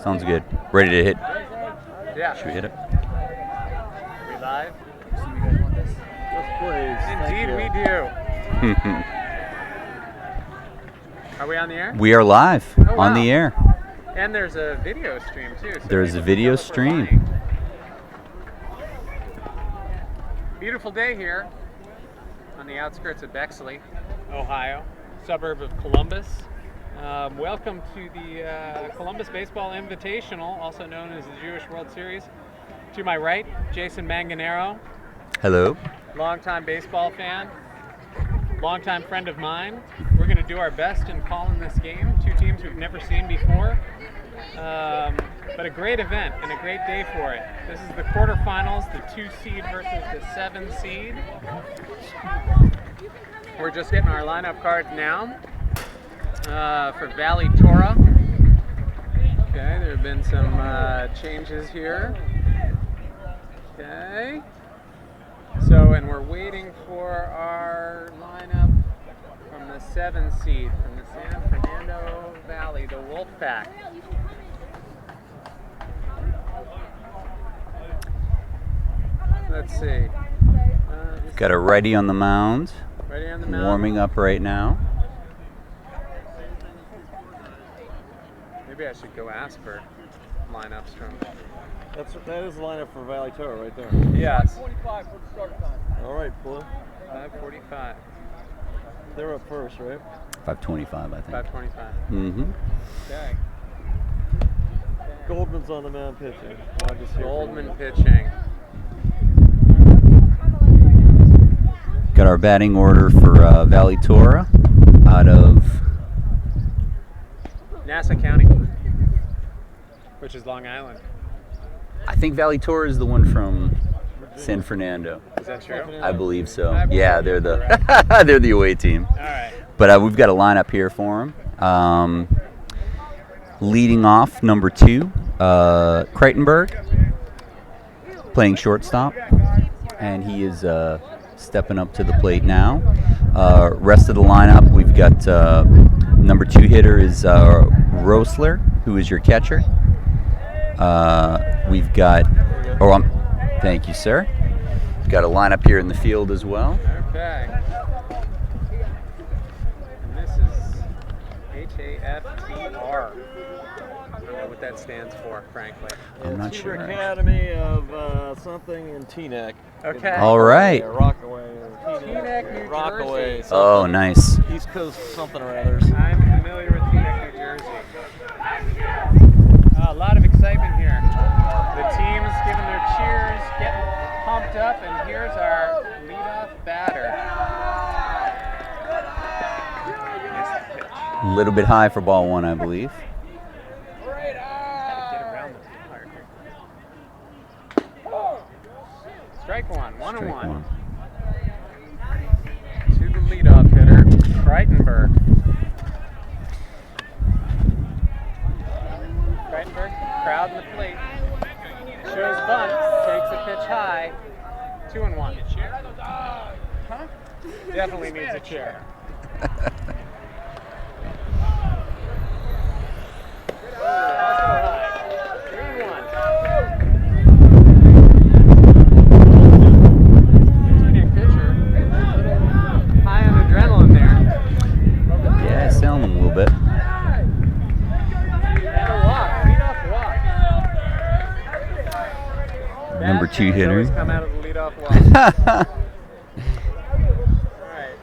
Sounds good. Ready to hit? Yeah. Should we hit it? We live? Yes, please. Indeed we do. Are we on the air? We are live Oh, on wow. the air. And there's a video stream too. So There's a people video can tell if we're stream. lying. Beautiful day here on the outskirts of Bexley, Ohio, suburb of Columbus. Welcome to the Columbus Baseball Invitational, also known as the Jewish World Series. To my right, Jason Manganero, Hello. longtime baseball fan, longtime friend of mine. We're going to do our best in calling this game. Two teams we've never seen before, but a great event and a great day for it. This is the quarterfinals, the 2 seed versus the 7 seed. We're just getting our lineup cards now for Valley Torah. Okay, there have been some changes here. Okay. So, and we're waiting for our lineup from the 7 seed, from the San Fernando Valley, the Wolfpack. Let's see. Got a righty on the mound. Ready on the mound. Warming up right now. Maybe I should go ask for lineups from. That is the lineup for Valley Torah right there. Yes. 5:45 for the start time. All right, Blue. 5:45. They're up first, right? 525, I think. 5:25. Mm-hmm. Okay. Goldman's on the mound pitching. I just hear Goldman pitching. Got our batting order for Valley Torah out of Nassau County, which is Long Island. I think Valley Torah is the one from San Fernando. Is that true? I believe so. I believe Yeah, they're the they're the away team. All right. But we've got a lineup here for them. Leading off, number 2, Kreitenberg, playing shortstop, and he is stepping up to the plate now. Rest of the lineup, we've got number 2 hitter is Rosler, who is your catcher. We've got, thank you, sir. We've got a lineup here in the field as well. Okay. And this is HAFTR. I don't know what that stands for, frankly. I'm not Teamer sure. Academy of something in Teaneck. Okay. All right. Rockaway. Teaneck, New Rockaway. Jersey. Oh, nice. East Coast something or others. I'm familiar with Teaneck, New Jersey. A lot of excitement here. The teams giving their cheers, getting pumped up, and here's our leadoff batter. Nice pitch. A little bit high for ball 1, I believe. Gotta get around the park. Strike 1, 1 and Strike 1. one. To the leadoff hitter, Kreitenberg. Kreitenberg, crowd in the plate. Shows bunt, takes a pitch high. 2 and 1. Huh? Definitely needs a chair. Also high. 3-1. Teaneck pitcher. High on adrenaline there. Yeah, selling them a little bit. And a walk. Leadoff walk. Number 2 hitter. Always come out of the leadoff walk. All right.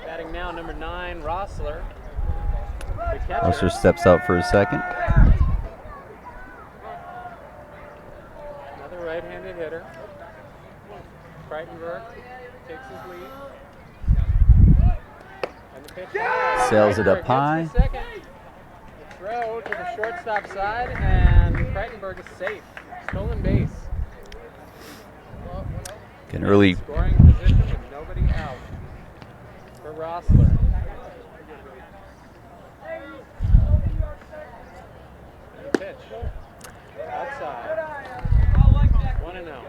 Batting now, number 9, Rosler. The catcher. Also steps out for a second. Another right-handed hitter. Kreitenberg takes his lead. And the pitch high. Sails it up Kreitenberg high. hits the second. The throw to the shortstop side, and Kreitenberg is safe. Stolen base. An early Scoring position with nobody out for Rosler. And the pitch. Outside. 1-0.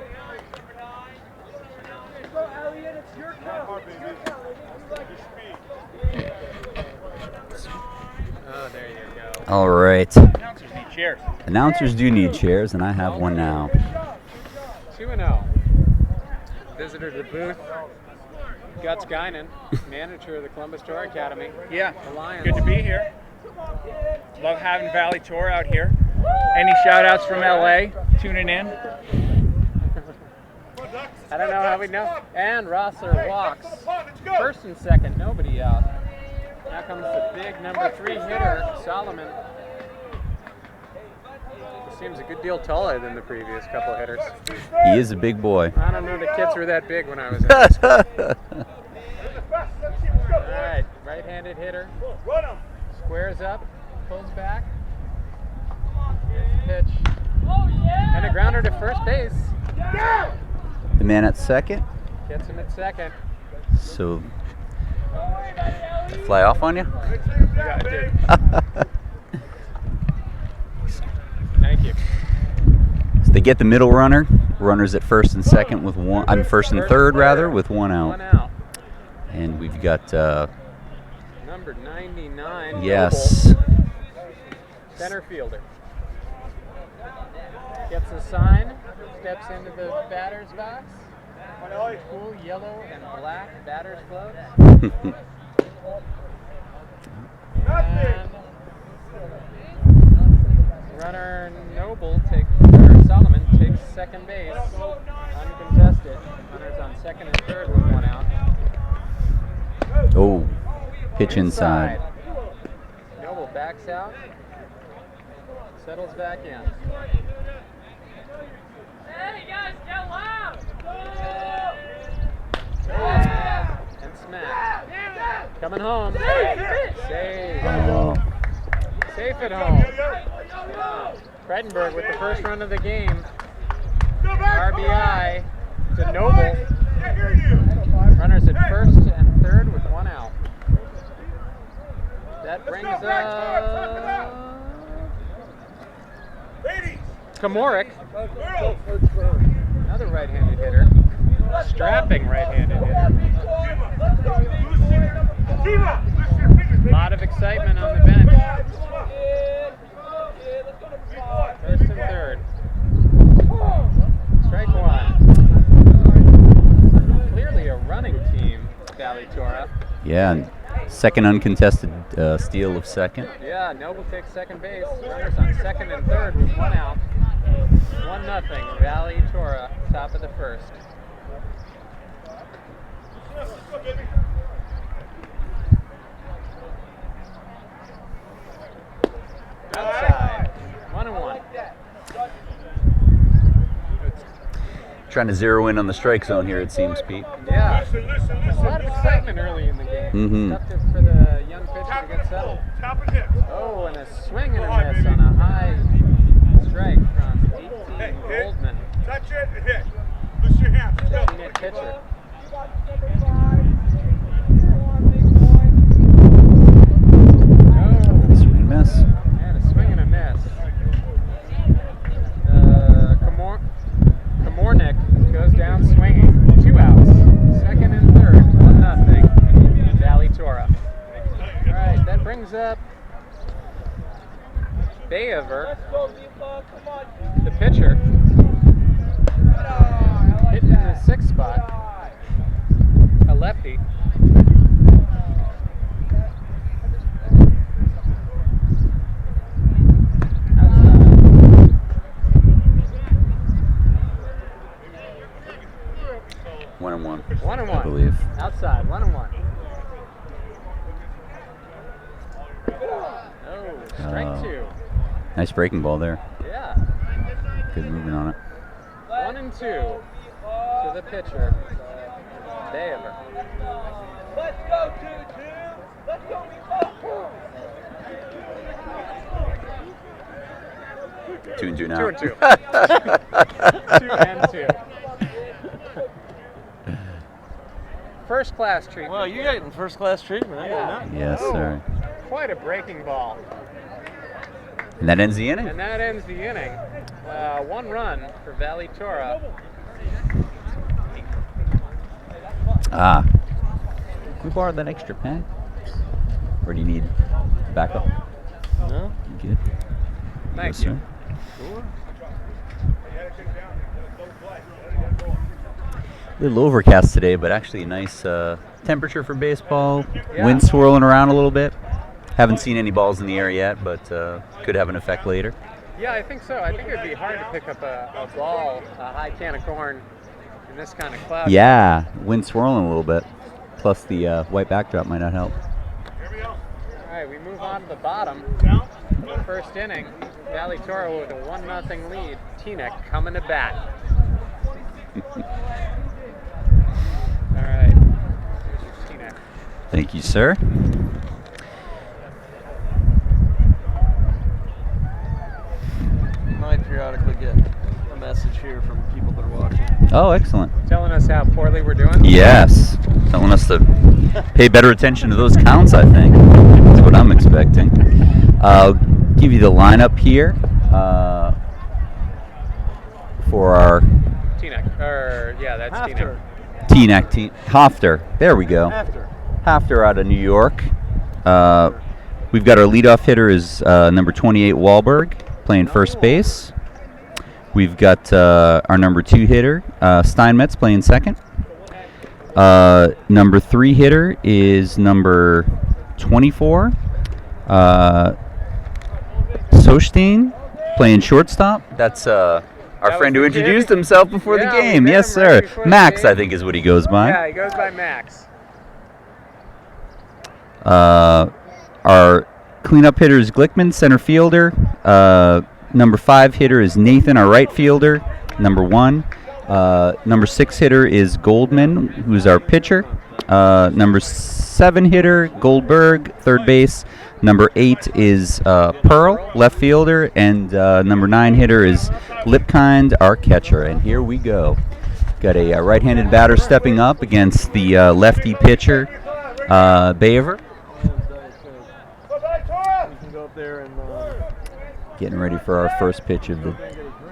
Oh, there you go. All right. Announcers need Cheers. Announcers do need chairs, and I have one now. 2-0. Visitor to the booth, Guts Guinan, manager of the Columbus Torah Academy. Yeah, The Lions. good to be here. Love having Valley Tour out here. Any shout outs from LA tuning in? I don't know how we know. And Rossler walks. First and second, nobody out. Now comes the big number 3 hitter, Solomon. He seems a good deal taller than the previous couple hitters. He is a big boy. I don't know the kids were that big when I was in high school. All right, right-handed hitter. Squares up, pulls back. Pitch. And a grounder to first base. The man at second. Gets him at second. So, fly off on you? Yeah, I did. Thank you. So they get the middle runner. Runners at first and second with one. I'm first and third rather with one out. One out. And we've got Number 99. yes. Noble, center fielder. Gets a sign. Steps into the batter's box. Cool yellow and black batter's glove. And runner Solomon takes second base, uncontested. Runners on second and third with one out. Oh, pitch inside. Noble backs out, settles back in. Hey guys, get loud! And smack. Coming home. Save. Oh, Safe at home. Kreitenberg with the first run of the game. RBI to Noble. Runners at first and third with one out. That brings up Komorik, another right-handed hitter. Strapping right-handed hitter. A lot of excitement on the bench. First and third. Strike one. Clearly a running team, Valley Torah. yeah. And second uncontested steal of second. Yeah, Noble takes second base. Runners on second and third with one out. 1-0. Valley Torah, top of the first. Outside. 1-1. Trying to zero in on the strike zone here, it seems, Pete. Yeah. There's a lot of excitement early in the game. Mhm. Tough for the young pitcher to get settled. Oh, and a swing and a miss on a high strike from 18 Goldman. Touch it and hit. Push your hands. Designated pitcher. Oh, Swing and miss. and a swing and a miss. Komornik goes down swinging. 2 outs. Second and third. 1-0. Valley Torah. All right, that brings up Bayover, the pitcher, hitting in the 6th spot. A lefty. One and one. 1-1. I believe. Outside, 1-1. Oh, strike 2. Nice breaking ball there. Yeah. Good movement on it. 1-2 to the pitcher, Bayover. Let's go, 2-2. Let's go, we 2 and 2 now. 2 and 2. 2 and 2. First class treatment. Well, you're getting first class treatment. I didn't know. Yes, sir. Quite a breaking ball. And that ends the inning. And that ends the inning. 1 run for Valley Torah. Ah. Can we borrow that extra pen? Or do you need backup? No? You good? Thank Yes, you. sir. A little overcast today, but actually a nice temperature for baseball. Yeah. Wind swirling around a little bit. Haven't seen any balls in the air yet, but could have an effect later. Yeah, I think so. I think it would be hard to pick up a ball, a high can of corn, in this kind of cloud. Yeah, wind swirling a little bit. Plus the white backdrop might not help. All right, we move on to the bottom. The first inning, Valley Torah with a 1-0 lead. Teaneck coming to bat. All right, here's your Teaneck. Thank you, sir. Might periodically get a message here from people that are watching. Oh, excellent. Telling us how poorly we're doing. Yes, telling us to pay better attention to those counts, I think. That's what I'm expecting. I'll give you the lineup here for our Teaneck, that's HAFTR. Teaneck. Teaneck HAFTR. There we go. HAFTR out of New York. We've got our leadoff hitter is number 28 Wahlberg playing first base. We've got our number 2 hitter Steinmetz playing second. Number 3 hitter is number 24 Sostein playing shortstop. That's our That friend was who the kid? introduced himself before Yeah, the we game. met Yes, him right sir. before the Max, I game. think, is what he goes by. Yeah, he goes by Max. Our cleanup hitter is Glickman, center fielder. Number 5 hitter is Nathan, our right fielder. Number 1. Number 6 hitter is Goldman, who's our pitcher. Number 7 hitter, Goldberg, third base. Number 8 is Pearl, left fielder. And number 9 hitter is Lipkind, our catcher. And here we go. Got a right-handed batter stepping up against the lefty pitcher, Baver. You can go up there and Getting ready for our first pitch of the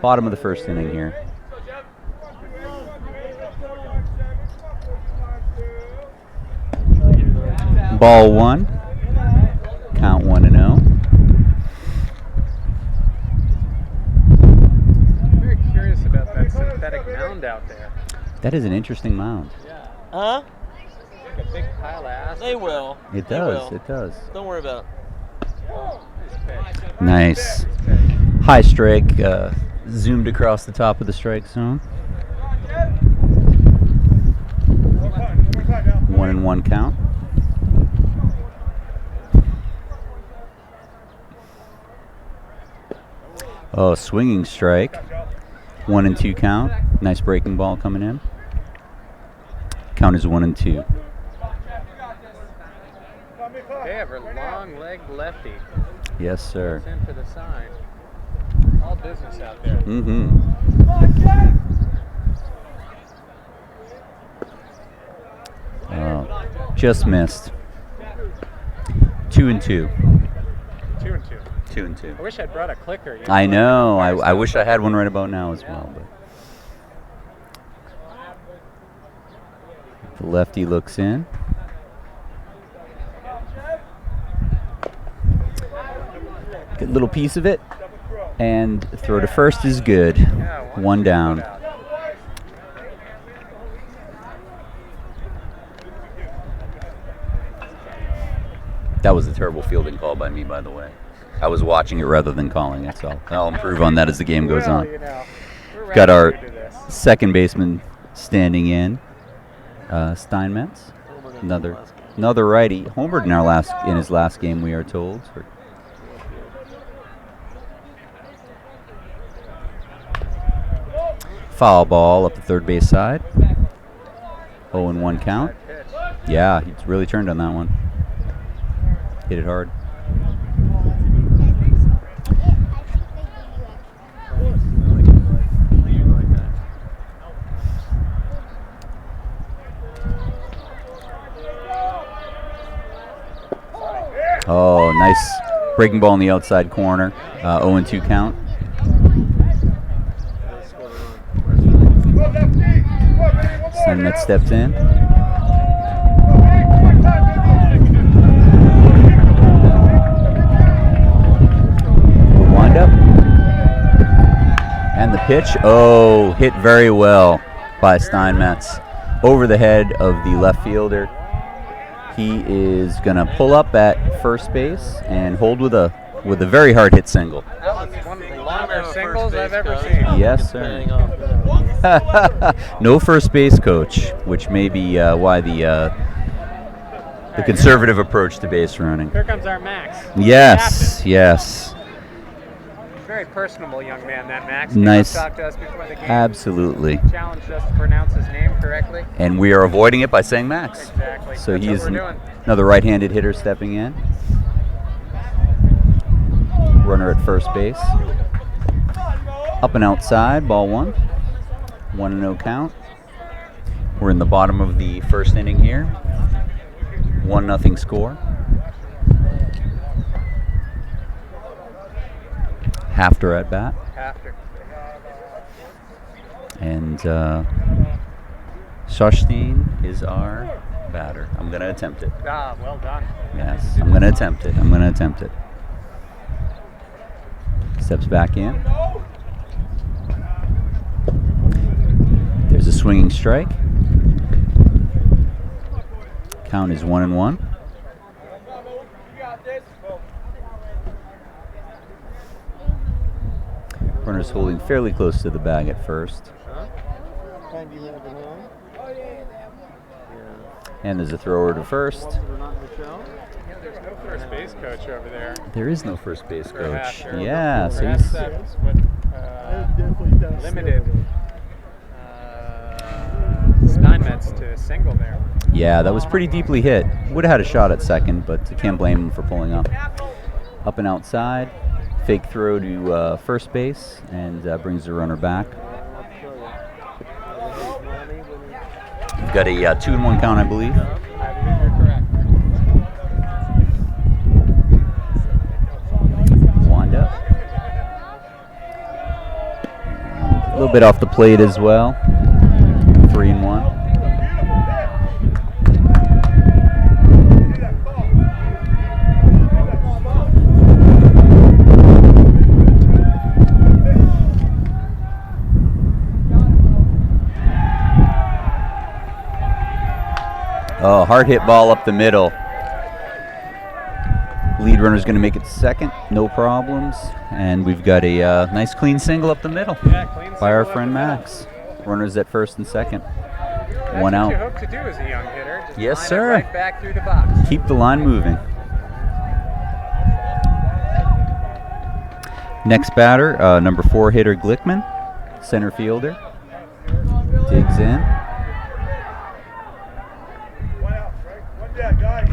bottom of the first inning here. Ball 1. Count 1-0. I'm very curious about that synthetic mound out there. That is an interesting mound. huh? Like a big pile of asphalt. They will. It They does. will. It does. Don't worry about it. Nice. High strike zoomed across the top of the strike zone. 1-1 count. Oh, swinging strike. 1-2 count. Nice breaking ball coming in. Count is 1-2. They have a long-legged lefty. Yes, sir. It's in for the sign. All business out there. Mm-hmm. Oh, just missed. 2-2. 2-2. 2-2. I wish I'd brought a clicker. You I know. like the I wish I had one right about now as well. But the lefty looks in. Good little piece of it. And throw to first is good. Yeah, One down. out. That was a terrible fielding call by me, by the way. I was watching it rather than calling it, so I'll improve on that as the game goes Well, on. you know, we're Got our rather new to this. second baseman standing in, Steinmetz. Another righty. Homered in his last game, we are told. Foul ball up the third base side. 0-1 count. Pitch. Yeah, he's really turned on that one. Hit it hard. Oh, nice breaking ball in the outside corner. 0-2 count. Steinmetz steps in. Wind up. pitch. Oh, hit very well by Steinmetz over the head of the left fielder. He is going to pull up at first base and hold with a very hard hit single. That was one of the longer First singles base I've ever coach. seen. Yes, Paying sir. off. No first base coach, which may be why the conservative approach to base running. Here comes our Max. Yes, yes. Very personable young man, that Max. Nice. He talked to us before the game. Absolutely. Challenged us to pronounce his name correctly. And we are avoiding it by saying Max. Exactly. So That's he what is we're doing. another right-handed hitter stepping in. Runner at first base. Up and outside, ball one. 1-0 count. We're in the bottom of the first inning here. 1-0 score. HAFTR at bat. HAFTR. And Shostein is our batter. I'm going to attempt it. Ah, well done. Yes, I'm going to attempt it. I'm going to attempt it. Steps back in. There's a swinging strike. Count is 1-1. Runner's holding fairly close to the bag at first. And there's a thrower to first. There's no first base coach over there. There is no first base For coach. HAFTR. Yeah, so Perhaps he's that's what limited Steinmetz to a single there. yeah, that was pretty deeply hit. Would have had a shot at second, but can't blame him for pulling up. Up and outside, fake throw to first base, and brings the runner back. We've got a 2-1 count, I believe. I believe you're correct. Wind up. A little bit off the plate as well. 3-1. Oh, hard hit ball up the middle. Lead runner's going to make it to second, no problems. And we've got a nice clean single up the middle Yeah, clean by our single up friend the middle. Max. Runners at first and second. That's One what out. you hope to do as a young hitter. Just Yes, line it sir. right back through the box. Keep the line moving. Next batter, number 4 hitter Glickman, center fielder. Digs in. One out, right? One dead, guys.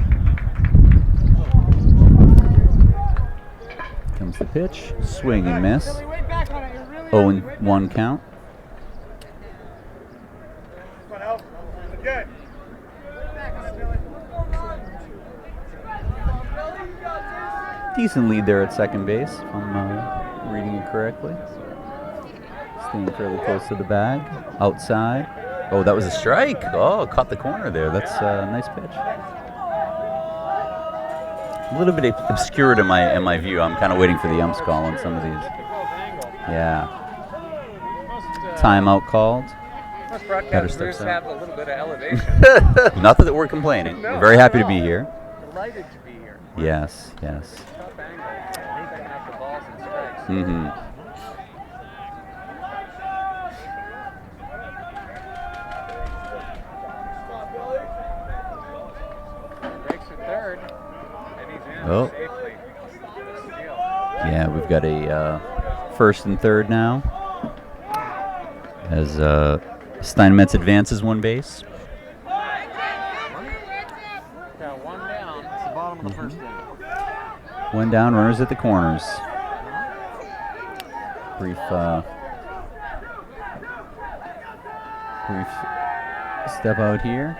Comes the pitch. Swing and miss. 0-1 count. Come on, Al. Again. Decent lead there at second base, if I'm reading it correctly. Staying fairly close to the bag. Outside. Oh, that was a strike. Oh, caught the corner there. That's a nice pitch. A little bit obscured in my view. I'm kind of waiting for the umps call on some of these. Yeah. Timeout called. Most Better broadcast steps booths out. have a little bit of elevation. Not that we're complaining. No, We're very happy to not be at all. here. Delighted to be here. Yes, yes. Tough angle. Picking up the balls and strikes. Mm-hmm. Breaks to third, and he's in Oh. safely. Steal. Yeah, we've got a first and third now. As Steinmetz advances one base. Got one down. It's the bottom of the first inning. One down, runners at the corners. Brief step out here.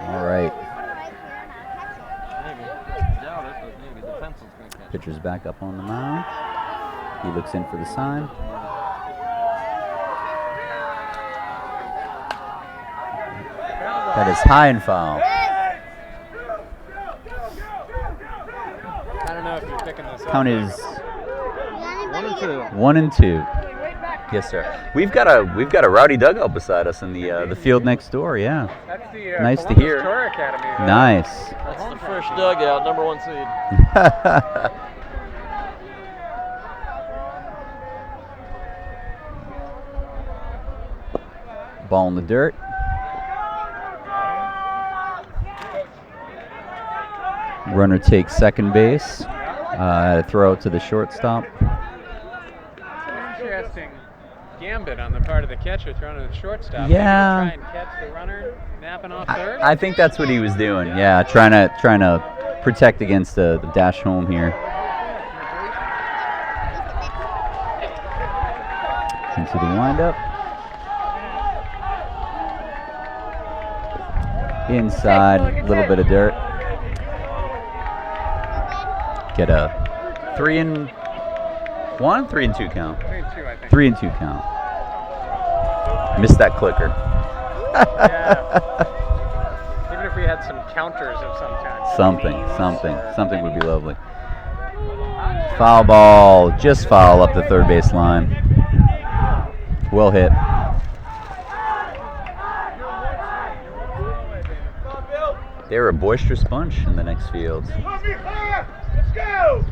All right, Maybe. Doubt it, but maybe the pencil's going to catch it. pitcher's back up on the mound. He looks in for the sign. That is high and foul. I don't know if you're picking this up. Count is 1 and 2. 1 and 2. Yes, sir. We've got a rowdy dugout beside us in the field next door. Yeah. That's the Nice to Columbus hear. Torah Academy. Nice. That's the fresh dugout, number 1 seed. Ball in the dirt. Runner takes second base. Throw it to the shortstop. Interesting gambit on the part of the catcher throwing to the shortstop. Yeah. Maybe to try and catch the runner napping off third. I think that's what he was doing. Yeah, trying to protect against the dash home here. Into the windup. Inside, a little bit of dirt. Get a 3-1, 3-2 count. 3-2, I think. 3-2 count. Missed that clicker. Yeah. Even if we had some counters of some kind. Something would be lovely. Foul ball, just foul up the third base line. Well hit. They're a boisterous bunch in the next field. Let's go!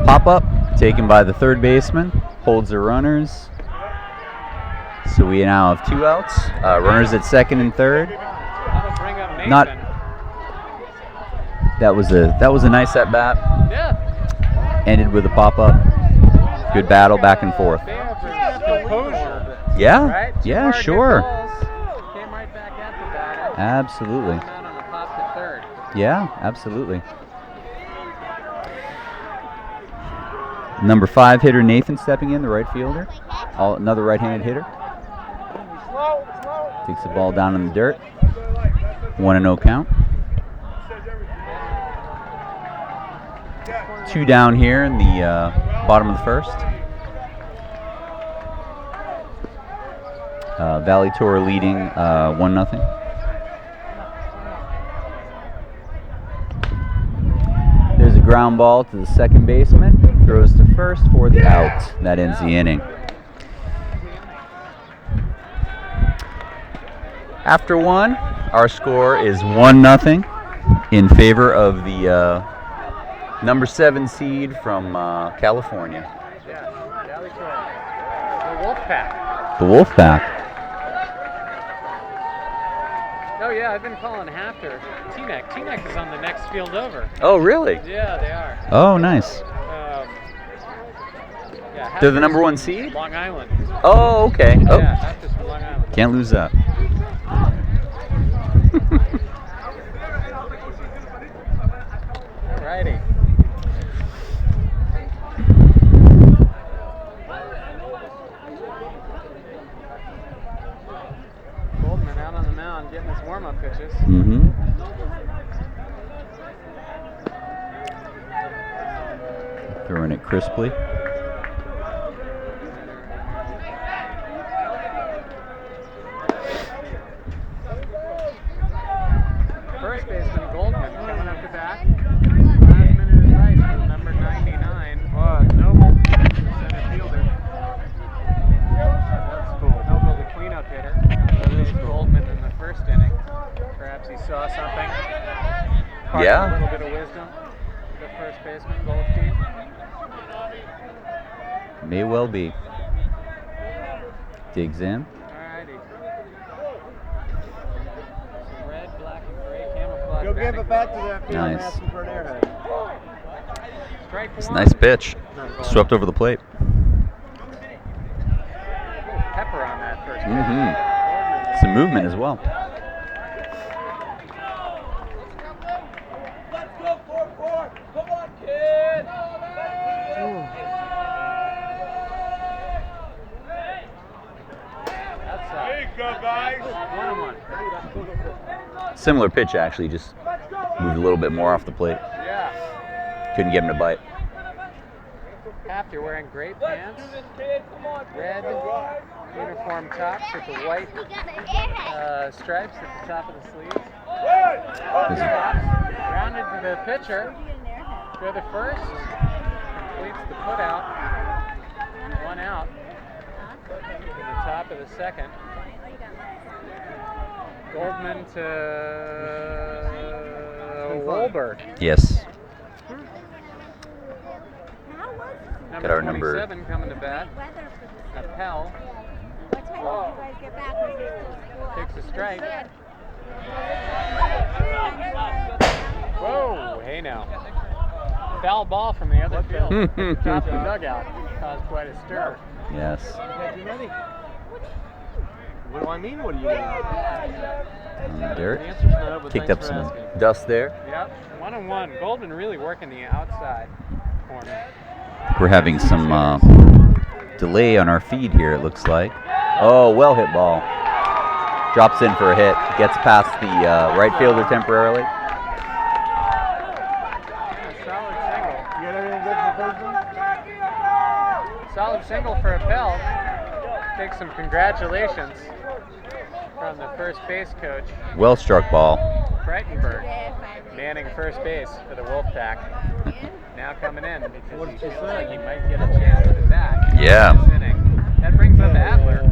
Pop up, taken by the third baseman, holds the runners. So we now have 2 outs. Runners at second and third. That'll bring up Nathan. Not. That was a nice at bat. Yeah. Ended with a pop up. Good battle back and forth. They have composure. Yeah. Right? Two Yeah. hard hit Sure. balls. Came right back at the batter. Absolutely. Came out on a pop to third. Yeah. Absolutely. Number 5 hitter Nathan stepping in, the right fielder. Another right-handed hitter. Takes the ball down in the dirt. 1-0 count. 2 down here in the bottom of the first. Valley Torah leading 1-0. There's a ground ball to the second baseman. Throws to first for the out. That ends the inning. After 1, our score is 1-0 in favor of the number 7 seed from California. Yeah. Valley Torah. The Wolfpack. The Wolfpack. Oh yeah, I've been calling HAFTR T-Neck. T-Neck is on the next field over. Oh, really? Yeah, they are. Oh, nice. Yeah, They're the HAFTR's number 1 from seed? Long Island. Oh, okay. Oh, Yeah, HAFTR's from Long Island. can't lose that. Alrighty. Goldman out on the mound getting his warm-up pitches. Mm-hmm. Throwing it crisply. First baseman Goldman coming up to bat. Last minute is right from number 99. Noble, center fielder. That's cool. Noble, the cleanup hitter. That is Goldman in the first inning. Perhaps he saw something. Imparted Yeah. A little bit of wisdom to the first baseman, Goldstein. May well be. Digs in. Alrighty. Some red, black, and gray camouflage. Go give it back to that field and Nice. ask him for an airhead. Strike It's a one. nice pitch. Swept over the plate. Pepper on that first pitch. Mm-hmm. Some movement as well. Let's go, 4-4. Come on, kid. That's There you go, guys. 1-1. Similar pitch, actually, just moved a little bit more off the plate. Yeah. Couldn't get him to bite. HAFTR wearing gray pants, red uniform tops with the white stripes at the top of the sleeves. Rounded to the pitcher. Go the first. Completes the put out. 1 out. To the top of the second. Goldman to Wolberg. Yes. Number Got our 27 coming to bat. Appel What time did you guys get back? Was it still school? takes a strike. Whoa, hey now. Foul ball from the other field. Top of the dugout. Caused quite a stir. Yes. What do I mean? What do you mean? Derek The answer's no, but kicked thanks up for some asking. dust there. Yep, 1-1. Goldman really working the outside corner. We're having some delay on our feed here, it looks like. Oh, well hit ball. Drops in for a hit. Gets past the right fielder temporarily. Solid single. You got everything good for Thursday? Solid single for Appel. Takes some congratulations from the first base coach, Well struck ball. Breitenberg, manning first base for the Wolfpack. Now coming in because he feels like he might get a chance at the bat. Yeah. This inning. That brings up Adler.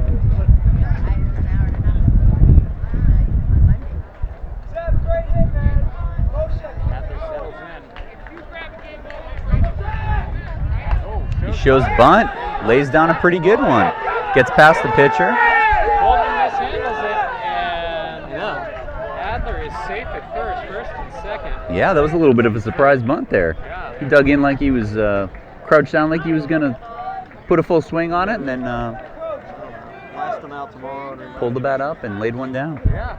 Adler settles in. Oh, He shows bunt. Lays down a pretty good one. Gets past the pitcher. Goldman mishandles it, and Adler is safe at first and second. Yeah, that was a little bit of a surprise bunt there. Yeah. He dug in like he was crouched down like he was going to put a full swing on it and then Last them out tomorrow. And pulled the bat up and laid one down. Yeah.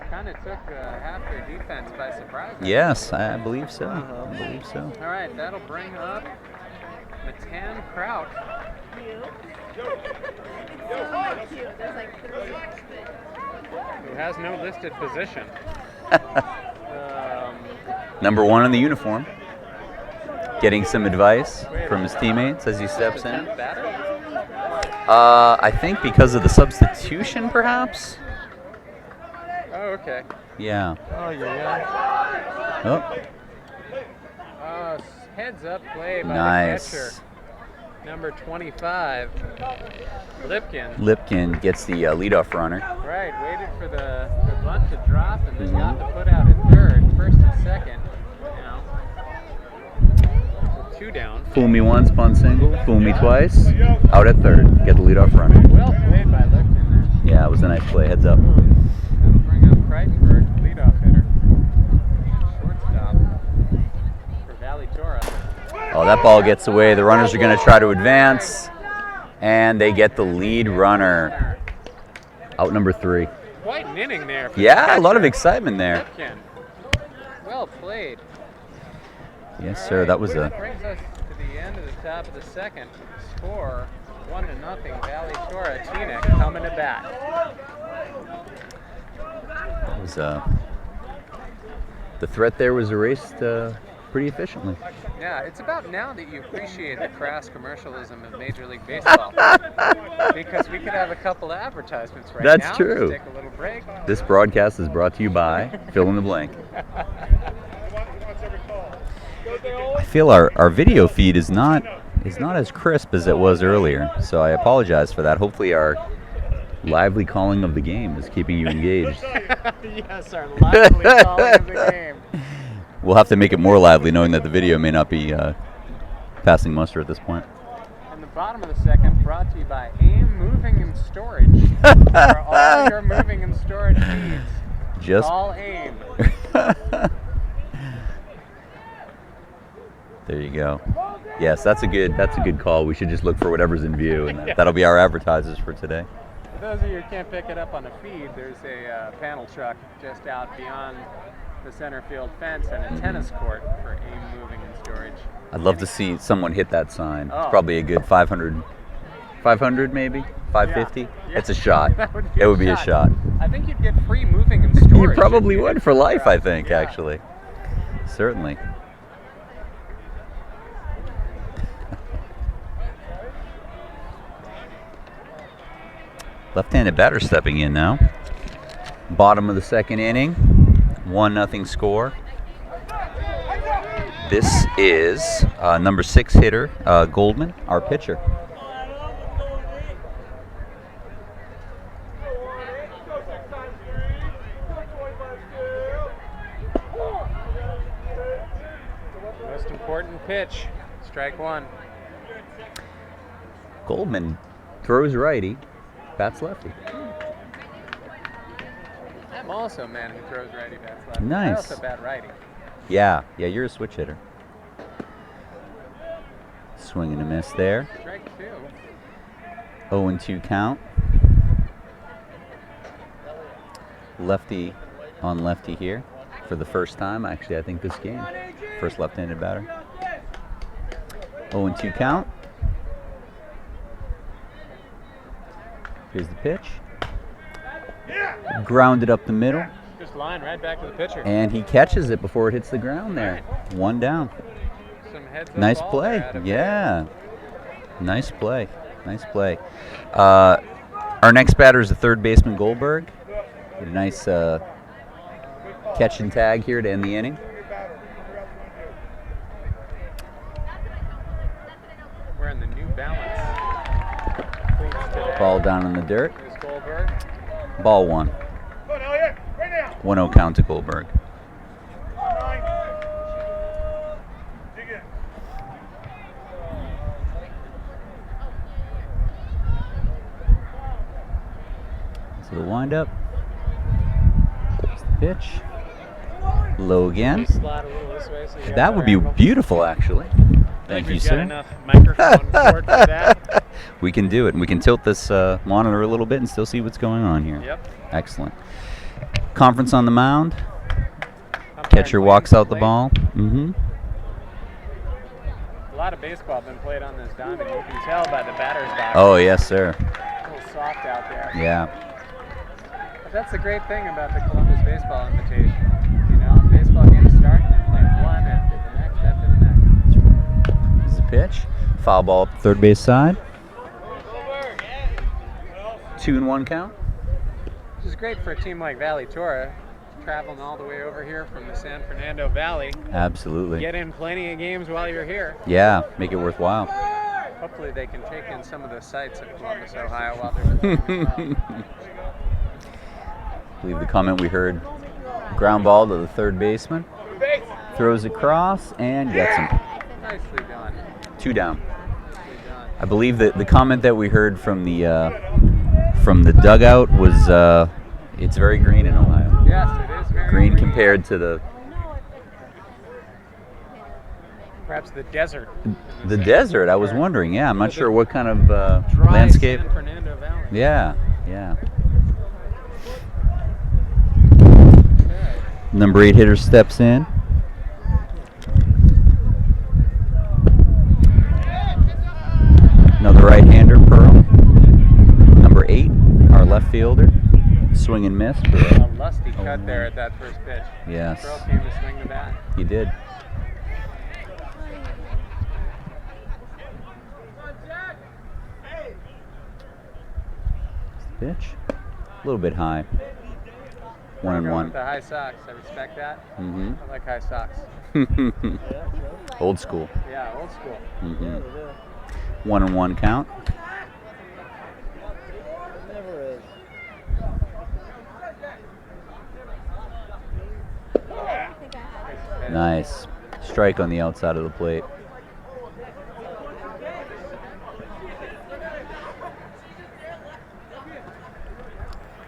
Kind of took half their defense by surprise. Yes, I believe so. I believe so. All right, that'll bring up Matan Kraut. Who has no listed position. Number 1 in the uniform. Getting some advice from his teammates as he steps in. Batter? I think because of the substitution, perhaps? Oh, okay. Yeah. Oh, yeah. Oh, Heads up play by the nice. catcher. Number 25, Lipkin. Lipkin gets the leadoff runner. Right, waited for the bunt to drop and then got the put out at third, first and second. Now, 2 down. Fool me once, punt single. Fool me twice. Out at third. Get the leadoff runner. Well played by Lipkin there. Yeah, it was a nice play. Heads up. That'll bring up Kreitenberg, leadoff hitter. Shortstop for Valley Torah. Oh, that ball gets away. The runners are going to try to advance. And they get the lead runner. Out number 3. Quite an inning there. For Yeah, the a lot of catcher, excitement there. Lipkin. Well played. Yes, All sir. right, That was that brings us to the end of the top of the second. Score 1-0 Valley Torah. Teaneck coming to bat. The threat there was erased pretty efficiently. Yeah, it's about now that you appreciate the crass commercialism of Major League Baseball. Because we could have a couple of advertisements right That's now. true. Let's take a little break. This broadcast is brought to you by fill in the blank. I feel our video feed is not as crisp as it was earlier, so I apologize for that. Hopefully our lively calling of the game is keeping you engaged. Yes, our lively calling of the game. We'll have to make it more lively knowing that the video may not be passing muster at this point. And the bottom of the second brought to you by AIM Moving and Storage. For all your moving and storage needs, Just call AIM. there you go. Yes, that's a good call. We should just look for whatever's in view, and that'll be our advertisers for today. For those of you who can't pick it up on the feed, there's a panel truck just out beyond the center field fence and a tennis court for AIM Moving and Storage. I'd love to see someone hit that sign. Oh. It's probably a good 500 maybe, 550. Yeah. It's a shot. That would It would be a shot. I think you'd get free moving and storage. You probably if you would did for it life, I us. think, Yeah. actually. Certainly. Left-handed batter stepping in now. Bottom of the second inning. 1-0 score. This is number 6 hitter, Goldman, our pitcher. Most important pitch. Strike one. Goldman throws righty, bats lefty. I'm also a man who throws righty, bats lefty. Nice. I also bat righty. Yeah, you're a switch hitter. Swing and a miss there. Strike two. 0-2 count. Lefty on lefty here for the first time, actually, I think this game. First left-handed batter. 0-2 count. Here's the pitch. Grounded up the middle. Just line right back to the pitcher. And he catches it before it hits the ground there. One down. Some heads up Nice ball play. there out of Yeah. Nice play. Nice play. Our next batter is the third baseman, Goldberg. A nice catch and tag here to end the inning. Wearing the New Balance cleats today. Ball down in the dirt. Here's Goldberg. Ball one. Come on, Elliot. Right now. 1-0 count to Goldberg. Dig in. So the windup. There's the pitch. Low again. You slide a little this way so you got That would be better angle. beautiful, actually. Thank you, We've sir. got enough microphone cord for that. We can do it. And we can tilt this monitor a little bit and still see what's going on here. Yep. Excellent. Conference on the mound. Umpire Catcher playing walks out the plate. ball. Mm-hmm. A lot of baseball been played on this diamond. You can tell by the batter's box. Oh, yes, sir. A little soft out there. Yeah. But that's the great thing about the Columbus Baseball Invitation. You know, baseball games start and they're playing one after the next after the next. This is the pitch. Foul ball up the third base side. 2-1 count. Which is great for a team like Valley Torah, traveling all the way over here from the San Fernando Valley. Absolutely. Get in plenty of games while you're here. Yeah, make it worthwhile. Hopefully they can take in some of the sights of Columbus, Ohio while they're visiting as well. I believe the comment we heard, ground ball to the third baseman. Throws across and gets him. Nicely done. 2 down. Nicely done. I believe that the comment that we heard from the dugout was, it's very green in Ohio. Yes, it is very Green compared to the perhaps the desert. in the San desert. I was Fernando. wondering. Yeah, I'm not sure what kind of Dry landscape. San Fernando Valley. Yeah, yeah. Okay. Number 8 hitter steps in. Another right-hander, Pearl. Number 8, our left fielder. Swing and miss. For A lusty cut there at that first pitch. Yes, Pearl came to swing the bat. he did. Pitch. A little bit high. Going 1-1. with the high socks. I respect that. Mm-hmm. I like high socks. Old school. Yeah, old school. Mm-hmm. 1-1 count. Never is. Nice. Strike on the outside of the plate.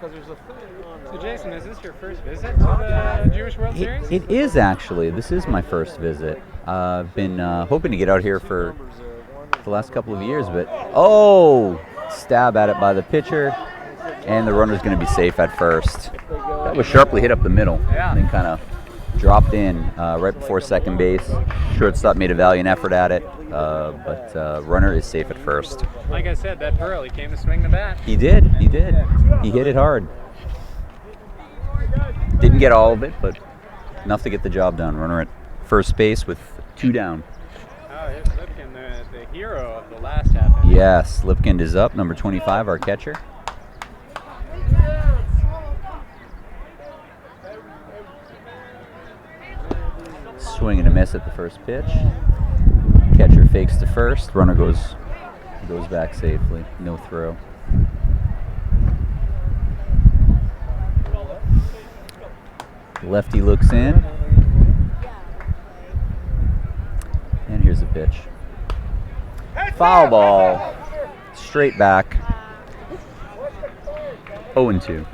Because there's a thing on So Jason, is this your first visit to the Jewish World Series? It is actually. This is my first visit. I've been hoping to get out here for the last couple of years, but stab at it by the pitcher, and the runner's going to be safe at first. That was sharply hit up the middle, Yeah. and then kind of dropped in right before second base. Shortstop made a valiant effort at it, but runner is safe at first. Like I said, that Pearl, he came to swing the bat. He did. He did. He hit it hard. Didn't get all of it, but enough to get the job done. Runner at first base with 2 down. Oh, here's Lipkin, the hero of the last half inning. Yes, Lipkind is up, number 25, our catcher. Swing and a miss at the first pitch. Catcher fakes to first. Runner goes back safely. No throw. Lefty looks in. And here's the pitch. Foul ball. Straight back. 0-2.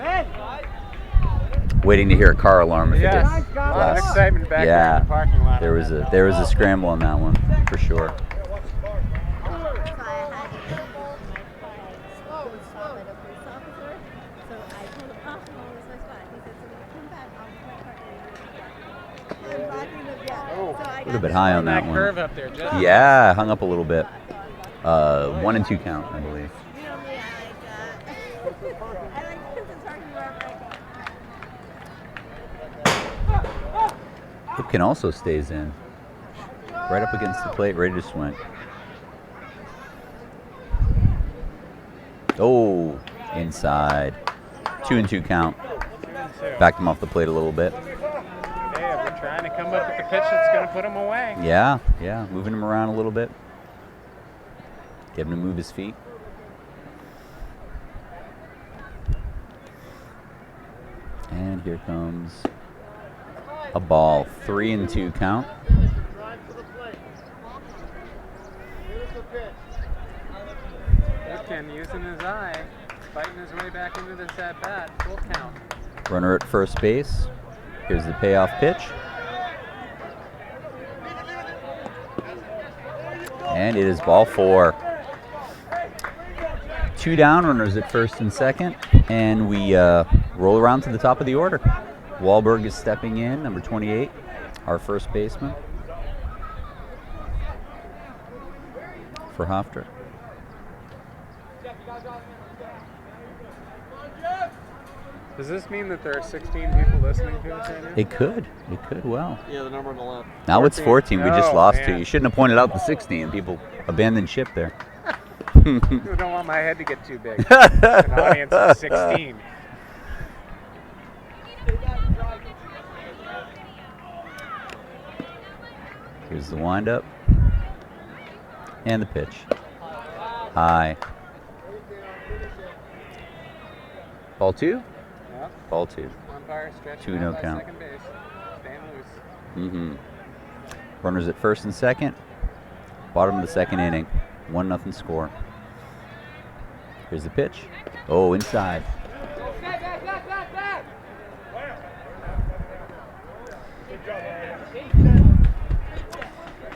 Waiting to hear a car alarm if it Yes. hits A lot of glass. excitement back there Yeah. in the parking lot. There was a scramble on that one for sure. So I had to stop at a police officer. So I told him, oh, no, it's my spot. He said, so when you come back, I'll put my car in. I'm backing up, yeah. Oh. So I A little bit high on that one. curve up there, just Yeah, hung up a little bit. 1-2 count, I believe. You know me, I like that. I like the parking wherever I go. Hipkin also stays in. Right up against the plate, ready to swing. Oh, inside. 2-2 count. Backed him off the plate a little bit. Hey, we're trying to come up with the pitch that's going to put him away. Yeah, moving him around a little bit. Get him to move his feet. And here comes a ball. 3-2 count. Lipkin using his eye, fighting his way back into this at bat. Full count. Runner at first base. Here's the payoff pitch. And it is ball 4. 2 down, runners at first and second. And we roll around to the top of the order. Wahlberg is stepping in, number 28, our first baseman for HAFTR. Does this mean that there are 16 people listening to us right now? It could, well. Yeah, the number on the left. Now it's 14, we just Oh, lost man. 2. You shouldn't have pointed out the 16, people abandoned ship there. I don't want my head to get too big. An audience of 16. Here's the windup. And the pitch. High. Ball 2? Yep. Ball 2. Umpire stretching 2-0 out by count. second base. Staying loose. Runners at first and second. Bottom of the second inning. 1-0 score. Here's the pitch. Oh, inside.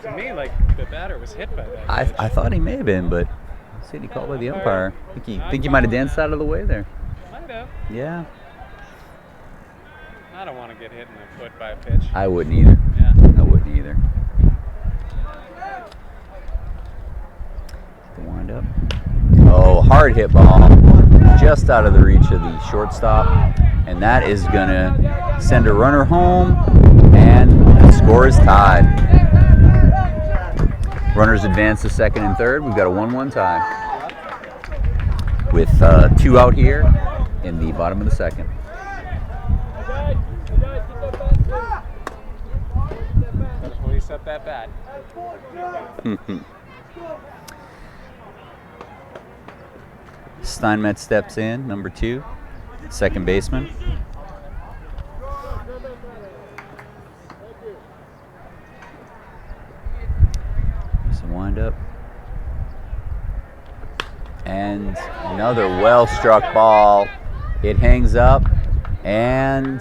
To me, like the batter was hit by that. I thought he may have been, but I see he called by the umpire. Think he might have danced out of the way there. Might have. Yeah. I don't want to get hit in the foot by a pitch. I wouldn't either. Yeah. I wouldn't either. The windup. Oh, hard hit ball. Just out of the reach of the shortstop. And that is going to send a runner home. And the score is tied. Runners advance to second and third. We've got a 1-1 tie. With 2 out here in the bottom of the second. Gotta police up that bat. Steinmetz steps in, number 2, second baseman. There's a windup. And another well-struck ball. It hangs up and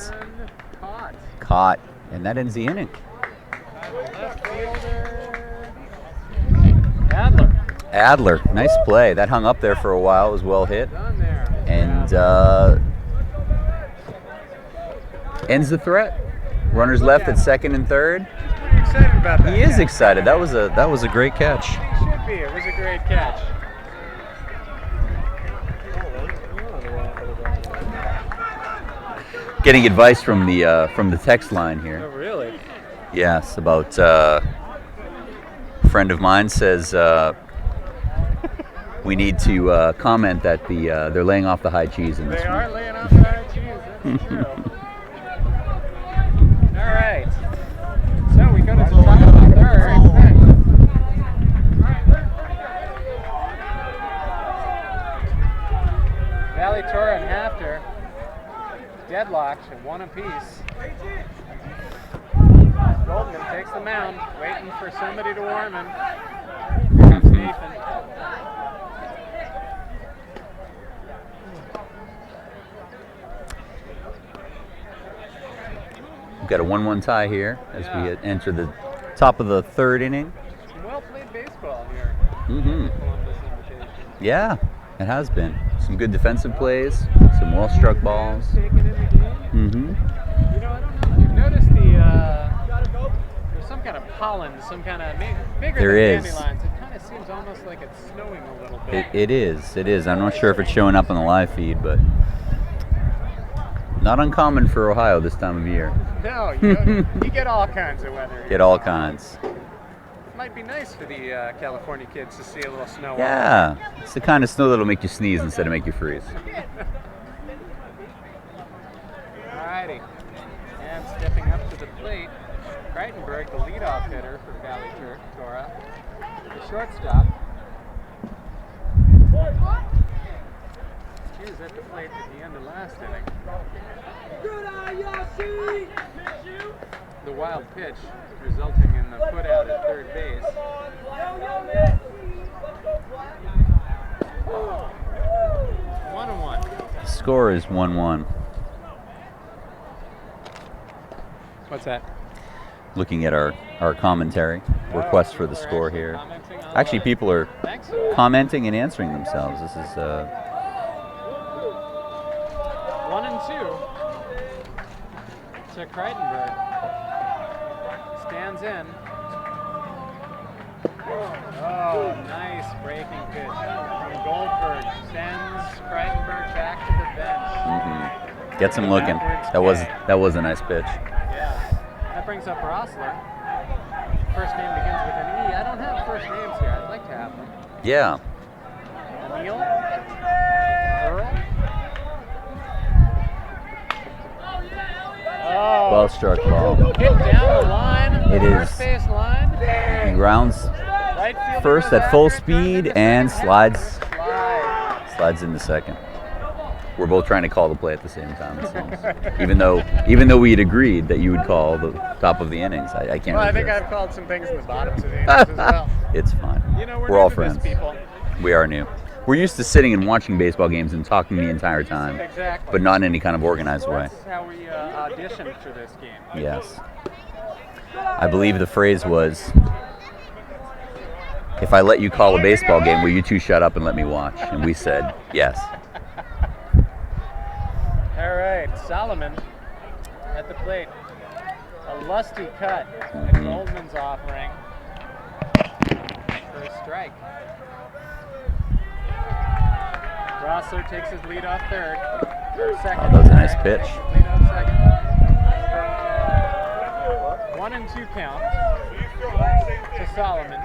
Caught. caught. And that ends the inning. By the left fielder. Adler. Adler, nice play. That hung up there for a while. It was well hit. Done there. And ends the threat. Runners left at second and third. Pretty excited about that. He is catch. excited. That was a great catch. Should be. It was a great catch. Getting advice from the text line Oh, here. really? Yes, about a friend of mine says we need to comment that they're laying off the high cheese in this They one. are laying off the high cheese. That's true. All right. So we go to at 1 apiece. Goldman takes the mound, waiting for somebody to warm him. Here comes Nathan. We've got a 1-1 tie here as we enter the top of the third inning. Some well-played baseball here. Mm-hmm. Columbus Invitation. Yeah, it has been. Some good defensive plays, some well-struck balls. Taken in the game. Mm-hmm. You know, I don't know if you've noticed there's some kind of pollen, some kind of bigger There than is. dandelions. It kind of seems almost like it's snowing a little bit. It is. I'm not sure if it's showing up on the live feed, but not uncommon for Ohio this time of year. No, you get all kinds of weather. Get all kinds. Might be nice for the California kids to see a little snow. Yeah, it's the kind of snow that'll make you sneeze instead of make you freeze. Alrighty. And stepping up to the plate, Kreitenberg, the leadoff hitter for Valley Torah. The shortstop. He was at the plate at the end of last inning. The wild pitch resulting in the put out at third base. 1-1. Score is 1-1. What's that? Looking at our commentary, requests for the score here. Commenting on Actually, the- people are Thanks for that. commenting and answering themselves. This is 1-2 to Kreitenberg. Stands in. Oh, nice breaking pitch from Goldberg. Sends Kreitenberg back to the bench. gets him looking. That was a nice pitch. Yeah. That brings up Rossler. First name begins with an E. I don't have first names here. I'd like to have them. Yeah. Emil? Earl? Oh. Well struck ball. Hit down the line. It First is. base line. He grounds Right fielder first is at full after, turns speed into and second. slides Slide. into second. We're both trying to call the play at the same time, it seems. even though we had agreed that you would call the top of the innings. I can't Well, I think resist. I've called some things in the bottoms of the innings as well. It's fine. You know, We're all new to this, friends. people. We are new. We're used to sitting and watching baseball games and talking the entire time, Exactly. but not in any kind of organized way. That's how we auditioned for this game. Yes. I believe the phrase was, if I let you call a baseball game, will you two shut up and let me watch? And we said, yes. All right, Solomon at the plate. A lusty cut at Goldman's offering for a strike. Rossler takes his lead off third. Or second. Oh, that was a nice pitch. Lead off second. 1-2 count to Solomon.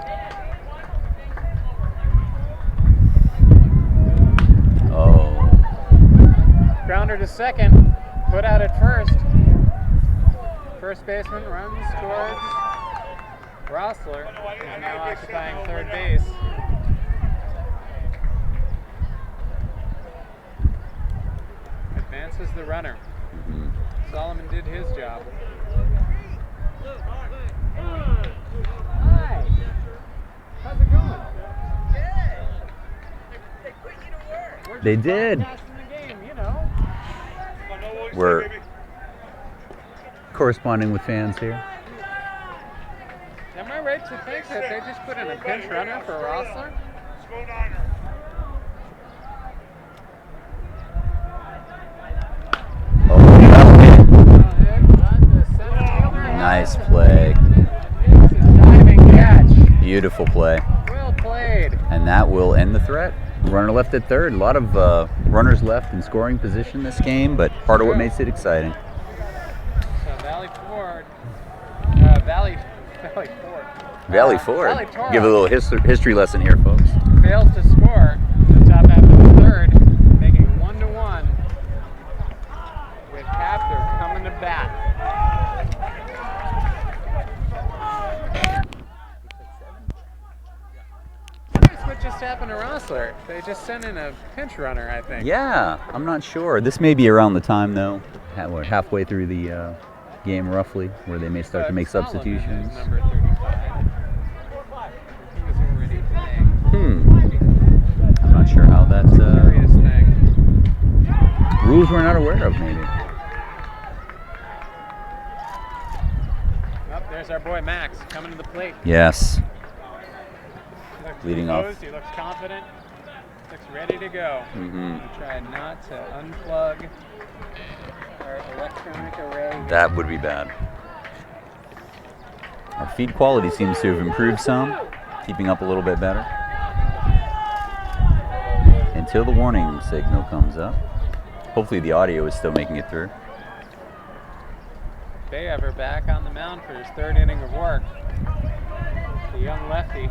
Oh. Grounder to second. Put out at first. First baseman runs towards Rossler, who's now occupying third base. Advances the runner. Solomon did his job. Hi. How's it going? They did. Broadcasting the game, you know. We're corresponding with fans here. Am I right to think that they just put in a pinch runner for Rossler? Let's go Niner. Oh, that'll hit. Nice play. It's a diving catch. Beautiful play. Well played. And that will end the threat. Runner left at third. A lot of runners left in scoring position this game, but part of what makes it exciting. So Valley Ford. Valley Ford. Valley Ford. Valley Torah Give a little history lesson here, folks. fails to score in the top half of the third, making 1-1 with HAFTR coming to bat. What just happened to Rossler? They just sent in a pinch runner, I think. Yeah, I'm not sure. This may be around the time, though, we're halfway through the game roughly, where they may start to make Solomon is substitutions. number 35. He was already playing. I'm not sure how that Curious thing. rules we're not aware of, maybe. Oh, there's our boy Max coming to the plate. Yes. He looks Leading off. composed, he looks confident, looks ready to go. Mm-hmm. We try not to unplug our electronic array. That would be bad. Our feed quality seems to have improved some, keeping up a little bit better. Until the warning signal comes up. Hopefully the audio is still making it through. Bayever back on the mound for his third inning of work. The young lefty.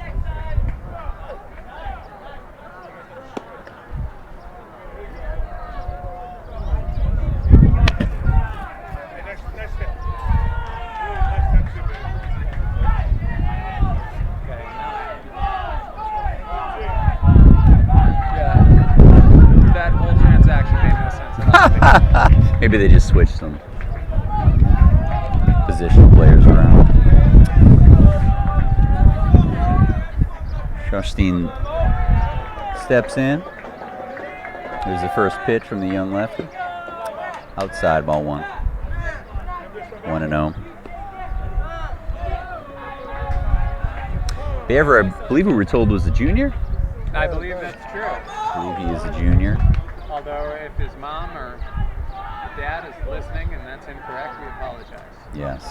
Hey, nice step. Really nice step, too, man. Okay, Yeah. yeah, that whole transaction made no sense at all. Maybe they just switched some positional players around. Shoshtein steps in. There's the first pitch from the young lefty. Outside, ball one. 1-0. Bayever, I believe we were told, was a junior. I believe that's true. I believe he is a junior. Although if his mom or dad is listening and that's incorrect, we apologize. Yes.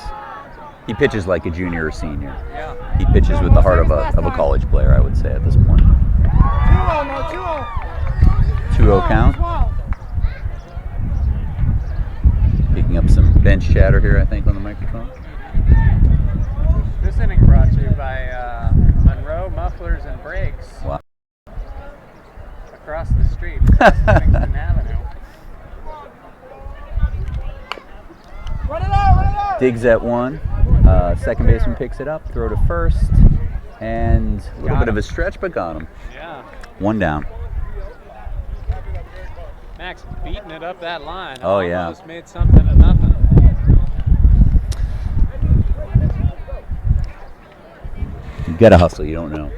He pitches like a junior or senior. Yeah. He pitches with the heart of a college player, I would say, at this point. 2-0, no, 2-0. 2-0 count. Picking up some bench chatter here, I think, on the microphone. This inning brought to you by Monroe Mufflers and Brakes Wow. across the street, Livingston Avenue. Run it out. Digs at one. Second baseman picks it up, throw to first, and a little bit of a stretch, but got him. Yeah. One down. Max beating it up that line. Oh, yeah. Almost made something of nothing. You gotta hustle. You don't know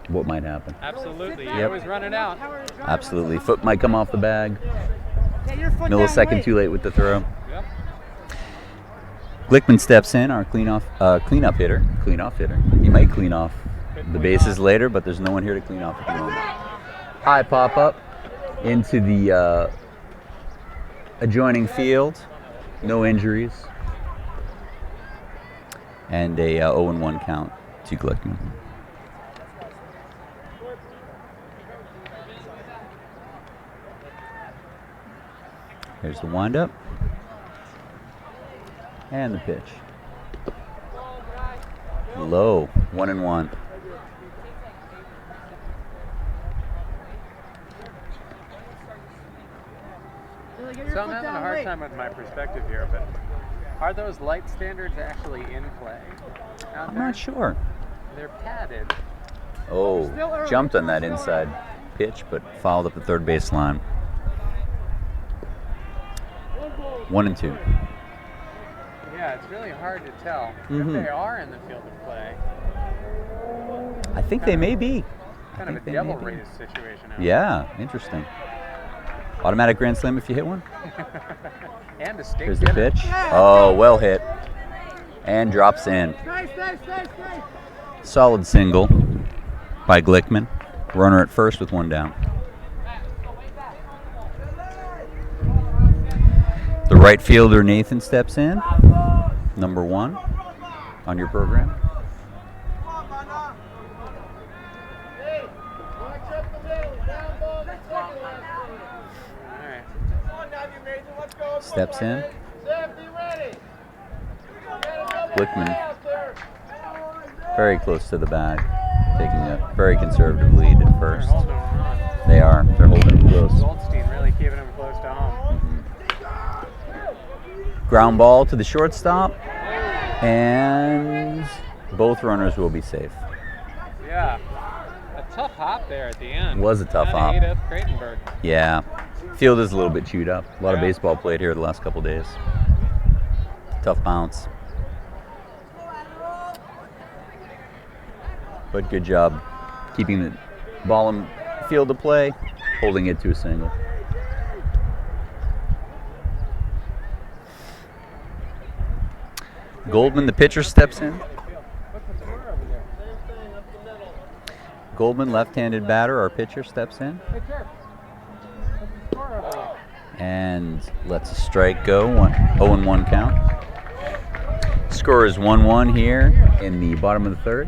what might happen. Absolutely. You Yep. always run it out. Absolutely. Foot might come off the bag. Get your foot down, Millisecond wait. too late with the throw. Yep. Glickman steps in, our cleanoff hitter. Clean-off hitter. He might clean off the bases later, but there's no one here to clean off at the moment. High pop up into the adjoining field. No injuries. And a 0-1 count to Glickman. Here's the windup. And the pitch. Low, 1-1. Get your So I'm foot having a down, hard wait. time with my perspective here, but are those light standards actually in play out I'm there? not sure. They're padded. Oh, jumped on that inside pitch, but fouled up the third base line. 1-2. Yeah, it's really hard to tell Mhm. if they are in the field of play. I think they may be. Kind of a think they devil may be. race situation out Yeah, interesting. Automatic grand slam if you hit one. there. And a stick Here's the dinner. pitch. Oh, well hit. And drops in. Nice. Solid single by Glickman. Runner at first with one down. The right fielder Nathan steps in. Number 1 on your program. All right. Steps in. Glickman very close to the bag, taking a very conservative lead at They're first. holding them on. They are. They're holding him close. Goldstein really keeping him close to home. Ground ball to the shortstop, and both runners will be safe. Yeah. A tough hop there at the end. Was a tough hop. Edith Creightonberg. Yeah. Field is a little bit chewed up. A lot of Yeah. baseball played here the last couple days. Tough bounce. But good job keeping the ball in field of play, holding it to a single. Goldman, the pitcher, steps in. Goldman, left-handed batter, our pitcher, steps in. And lets a strike go, 0-1 count. Score is 1-1 here in the bottom of the third.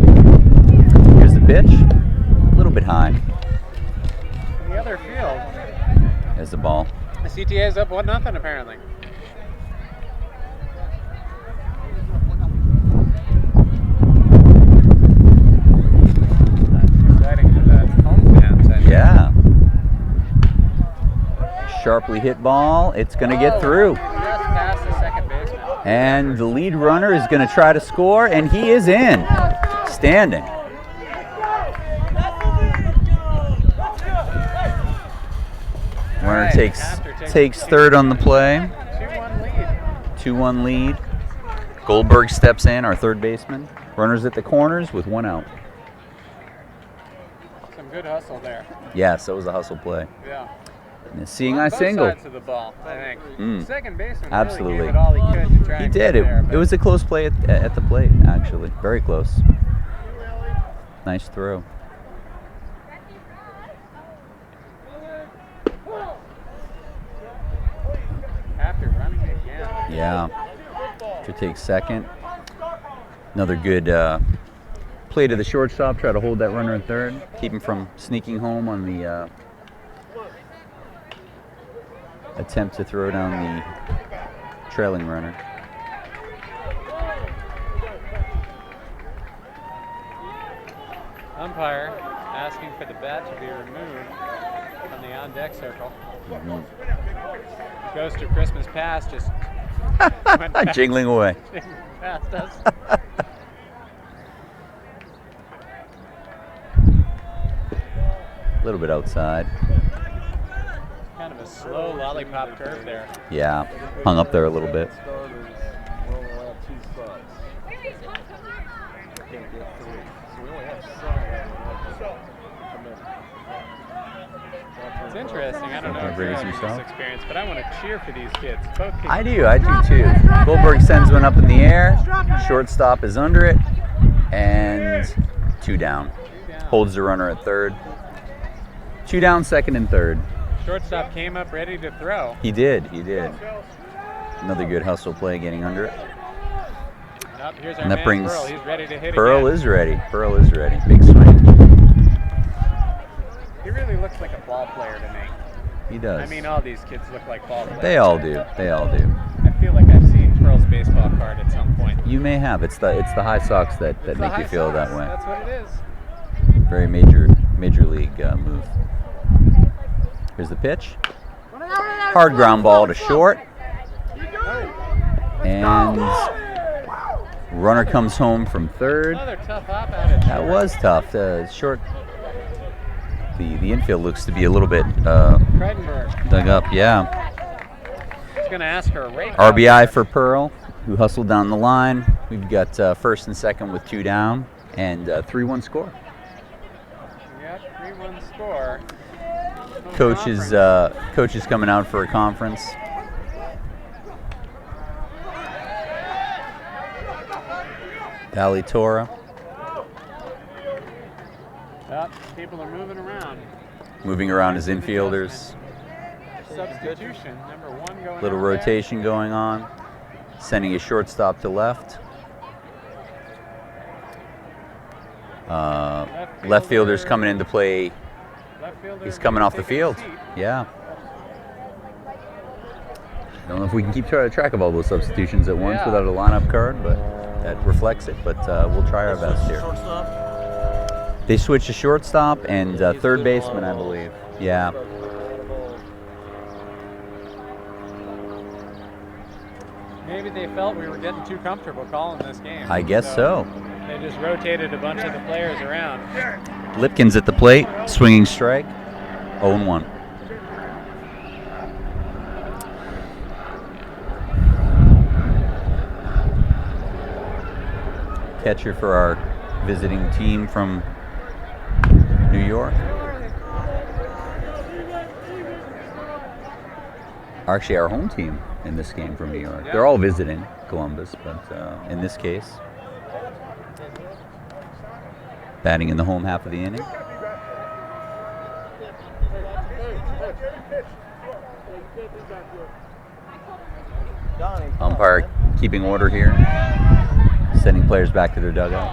Here's the pitch, a little bit high. In the other field, There's the ball. the CTA is up 1-0 apparently. Exciting for the home fans. I think. Yeah. Sharply hit ball. It's going to get through. Just past the second baseman. And the lead runner is going to try to score, and he is in. Standing. Runner Right, takes HAFTR takes third on the play. 2-1 lead. 2-1 lead. Goldberg steps in, our third baseman. Runners at the corners with 1 out. Some good hustle there. Yes, that was a hustle play. Yeah. And a seeing On eye both single. sides of the ball, I think. Mm. Second baseman Absolutely. really gave it all he could to try He and did. get there, It was a close play at the plate, actually. Very close. Nice throw. After running again. Yeah. To take second. Another good play to the shortstop. Try to hold that runner in third. Keep him from sneaking home on the attempt to throw down the trailing runner. Umpire asking for the bat to be removed from the on-deck circle. Goes to Christmas past, just went past, Jingling away. past us. A little bit outside. Kind of a slow lollipop curve there. Yeah. Hung up there a little bit. Starters, we're only allowed 2 spots. Can't get 3. So we only have 7. It's interesting. I don't know if Bring you us have yourself. this experience, but I want to cheer for these kids. Both kids. I do too. Goldberg sends one up in the air. Shortstop is under it. And 2 down. Holds the runner at third. 2 down, second and third. Shortstop came up ready to throw. He did. Another good hustle play getting under it. Up, here's our And that man brings Pearl. He's ready to hit Pearl again. is ready. Pearl is ready. Big swing. He really looks like a ball player to me. He does. I mean, all these kids look like ball players. They all do. I feel like I've seen Pearl's baseball card at some point. You may have. It's the high socks that It's the make you high feel socks. that way. That's what it is. Very major league move. Here's the pitch. Hard ground ball to short. And runner comes home from third. Another tough hop out at That short. was tough. Short. The infield looks to be a little bit Creightonberg. dug up. Yeah. He's going to ask her a rake. RBI for Pearl, who hustled down the line. We've got first and second with 2 down and 3-1 score. Yep, 3-1 score. No Coach is coming out for a conference. Valley Torah. Yep, people are moving around. Moving around his infielders. Substitution, number 1 going Little on there. rotation going on. Sending a shortstop to left. Left fielder's coming into play. Left fielder He's coming off the taking a field. seat. Yeah. I don't know if we can keep track of all those substitutions at once Yeah. without a lineup card, but that reflects it. But we'll try our best here. Shortstop. They switched to shortstop and third baseman, I believe. Yeah. Maybe they felt we were getting too comfortable calling this game. I guess so. They just rotated a bunch of the players around. Lipkin's at the plate, swinging strike, 0-1. Catcher for our visiting team from New York. Actually, our home team in this game from New York. They're all visiting Columbus, but in this case, batting in the home half of the inning. Umpire keeping order here, sending players back to their dugout.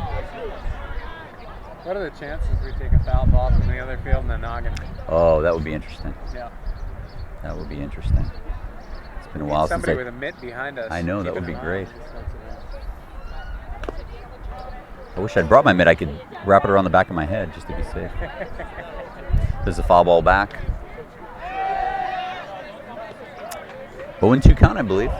What are the chances we take a foul ball from the other field in the noggin? Oh, that would be interesting. Yeah. That would be interesting. It's been a while since Somebody with a mitt behind us. I know, that would keeping be an eye great. on these sorts of things. I wish I'd brought my mitt. I could wrap it around the back of my head just to be safe. There's a foul ball back. 0-2 count, I believe.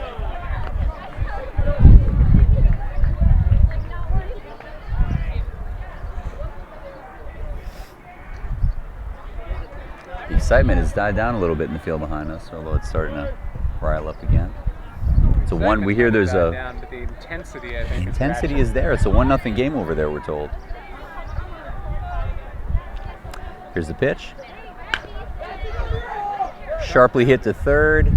The excitement has died down a little bit in the field behind us, although it's starting to rile up again. It's a one. We hear there's a down, but the intensity, I think, intensity is there. It's a 1-0 game over there, we're told. Here's the pitch. Sharply hit to third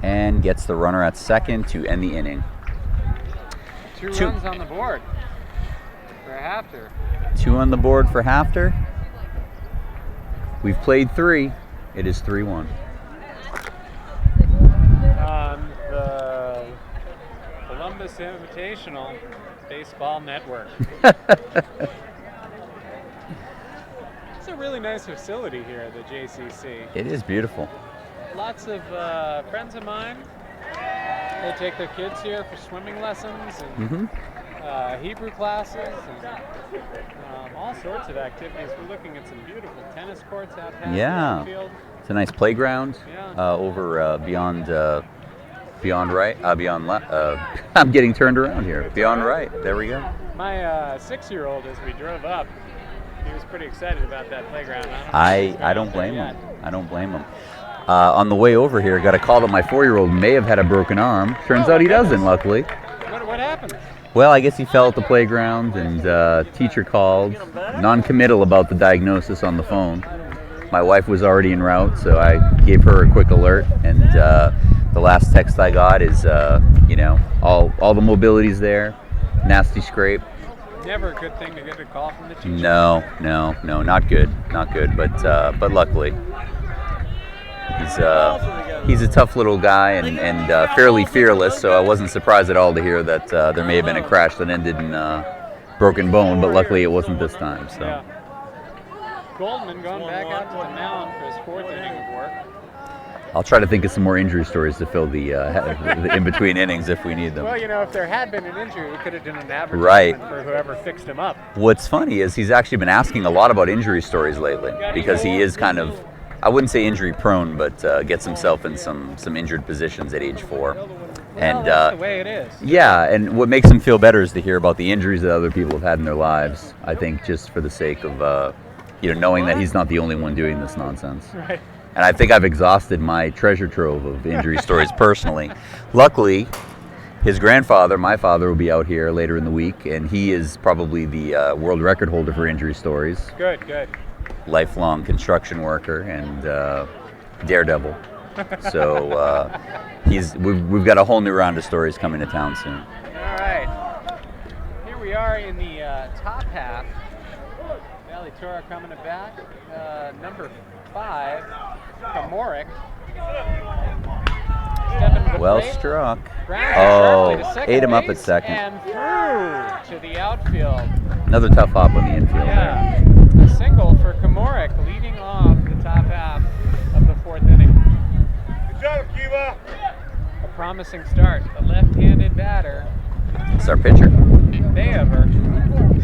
and gets the runner at second to end the inning. Two runs on the board for HAFTR. 2 on the board for HAFTR. We've played 3. It is 3-1. On the Columbus Invitational Baseball Network. It's a really nice facility here at the JCC. It is beautiful. Lots of friends of mine, they take their kids here for swimming lessons and Hebrew classes and all sorts of activities. We're looking at some beautiful tennis courts out past the outfield. It's a nice playground Yeah. over beyond right, beyond left. I'm getting turned around here. Beyond right. There we go. My 6-year-old, as we drove up, he was pretty excited about that playground. I don't blame him. I don't blame him. On the way over here, got a call that my 4-year-old may have had a broken arm. Turns out he doesn't, luckily. What happened? Well, I guess he fell at the playground, and teacher called, non-committal about the diagnosis on the phone. My wife was already en route, so I gave her a quick alert, and the last text I got is, all the mobility's there, nasty scrape. Never a good thing to get a call from the teacher. No, not good, but luckily. He's a tough little guy and fairly fearless, so I wasn't surprised at all to hear that there may have been a crash that ended in broken bone, but luckily it wasn't this time. So. Yeah. Goldman going back out to the mound for his 4th inning of work. I'll try to think of some more injury stories to fill the in-between innings if we need them. Well, if there had been an injury, we could have done an advertisement for whoever fixed him up. What's funny is he's actually been asking a lot about injury stories lately because he is kind of, I wouldn't say injury prone, but gets himself in some injured positions at age 4. And that's the way it is. Yeah, and what makes him feel better is to hear about the injuries that other people have had in their lives. I think just for the sake of knowing that he's not the only one doing this nonsense. Right. And I think I've exhausted my treasure trove of injury stories personally. Luckily, his grandfather, my father, will be out here later in the week, and he is probably the world record holder for injury stories. Good. Lifelong construction worker and daredevil. So we've got a whole new round of stories coming to town soon. All right. Here we are in the top half. Valley Torah coming to bat. Number 5, Kamoric. Well struck. Ate him up at second. And through to the outfield. Another tough hop on the infield. Yeah. A single for Kamoric leading off the top half of the 4th inning. Good job, Kiva. A promising start. The left-handed batter, It's our pitcher. Bayover,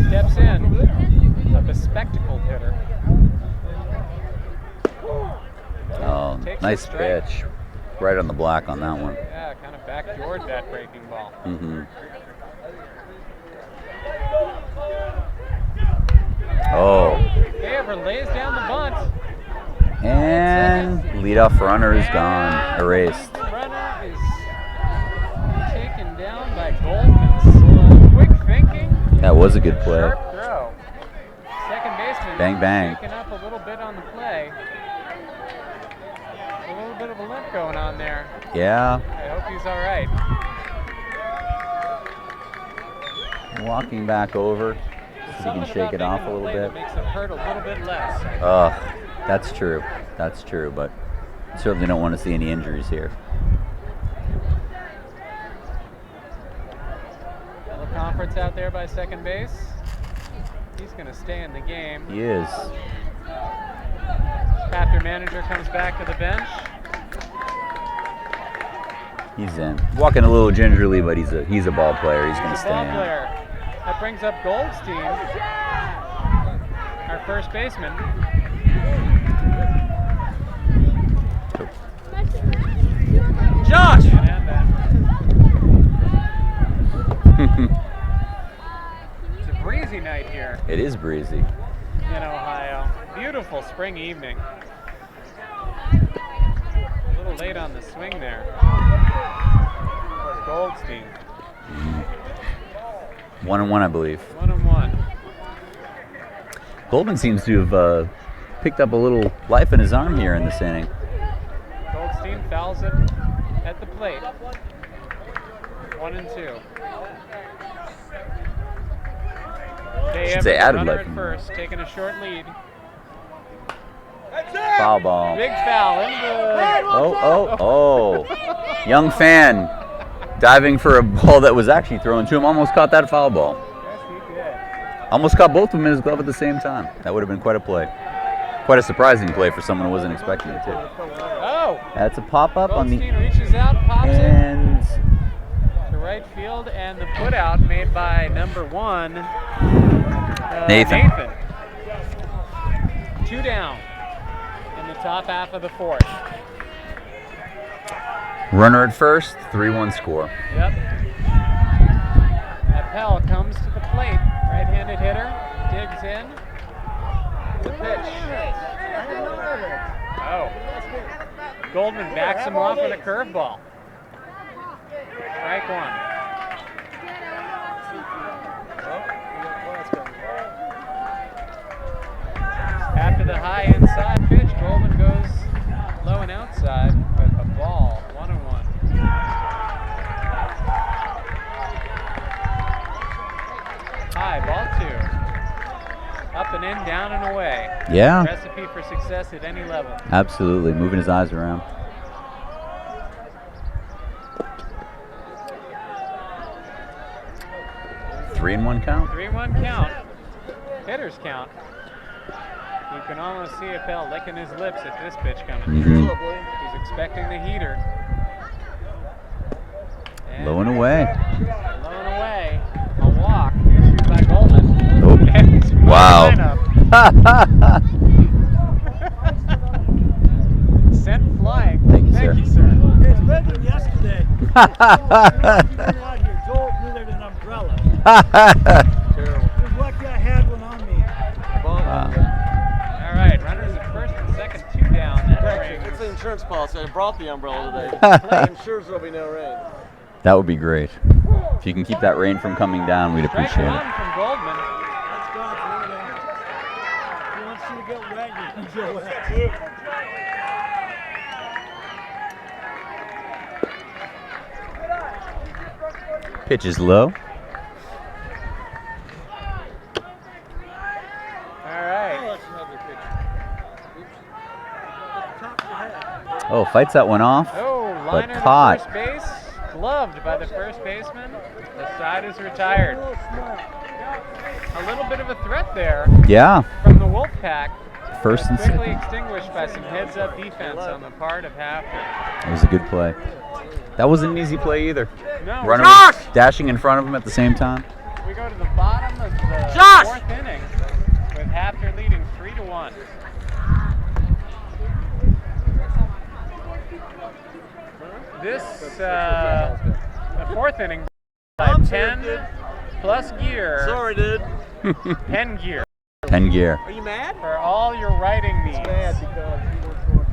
steps in, a bespectacled hitter. Oh, Takes nice the strike. pitch. Right on the black on that one. Yeah, Yeah, kind of backdoored that breaking ball. Mm-hmm. Oh. Faber lays down the bunt. And leadoff runner is gone. Erased. The runner is taken down by Goldman. Quick thinking. That was a good play. Sharp throw. Second baseman. Bang, bang. Shaking up a little bit on the play. A little bit of a limp going on there. Yeah. I hope he's all right. Walking back over. See if he can shake it off a little bit. That makes it hurt a little bit less. That's true. That's true, but certainly don't want to see any injuries here. Teleconference out there by second base. He's going to stay in the game. He is. HAFTR manager comes back to the bench. He's in. Walking a little gingerly, but he's a ball player. He's going to He's a stay ball in. player. That brings up Goldstein, our first baseman. Josh! It's a breezy night here It is breezy. in Ohio. Beautiful spring evening. A little late on the swing there. Goldstein. 1-1, I believe. 1-1. Goldman seems to have picked up a little life in his arm here in this inning. Goldstein fouls it at the plate. 1-2. Should say added runner life at in first, taking a short lead. Foul ball. Big foul into the... Oh. Young fan diving for a ball that was actually thrown to him. Almost caught that foul ball. Yes, he did. Almost caught both of them in his glove at the same time. That would have been quite a play. Quite a surprising play for someone who wasn't expecting it to. Oh! That's a pop-up on Goldstein the... reaches out, pops it And... to right field, and the put-out made by number 1, Nathan. 2 down in the top half of the fourth. Runner at first, 3-1 score. Yep. Appel comes to the plate. Right-handed hitter. Digs in. The pitch. Oh. Goldman backs him off with a curveball. Strike 1. After the high inside pitch, Goldman goes low and outside, but a ball, 1-1. High, ball 2. Up and in, down and away. Yeah. Recipe for success at any level. Absolutely, moving his eyes around. Three and one count. 3-1 count. Hitters count. You can almost see Appel licking his lips at this pitch coming. He's expecting the heater. And Low and away. low and away. A walk issued by Goldman. Oh. And he's right Wow. lineup. Sent flying. Thank you, sir. It's better than yesterday. You're out here. Joel knew an umbrella. Terrible. You're lucky I had one on me. All right, runners at first and second, 2 down. That brings It's an insurance policy. I brought the umbrella today. It ensures there'll be no rain. That would be great. If you can keep that rain from coming down, we'd strike appreciate 1 it. from Goldman. Let's go. If you want you to get wet, you can get wet. Pitch is low. All right. That's another picture. Top of your head. Oh, fights that one off. Oh, liner to caught. first base, gloved by the first baseman. The side is retired. A little bit of a threat there Yeah. from the Wolfpack. First and quickly second. extinguished by some heads-up defense on the part of HAFTR. It was a good play. That wasn't an easy play either. No, Runner was dashing in front of him at the same time. we go to the bottom of the fourth inning with HAFTR leading 3-1. This, the fourth inning, by 10 plus gear. Sorry, dude. 10 gear. 10 gear. Are you mad? For all your writing needs. Mad because he works for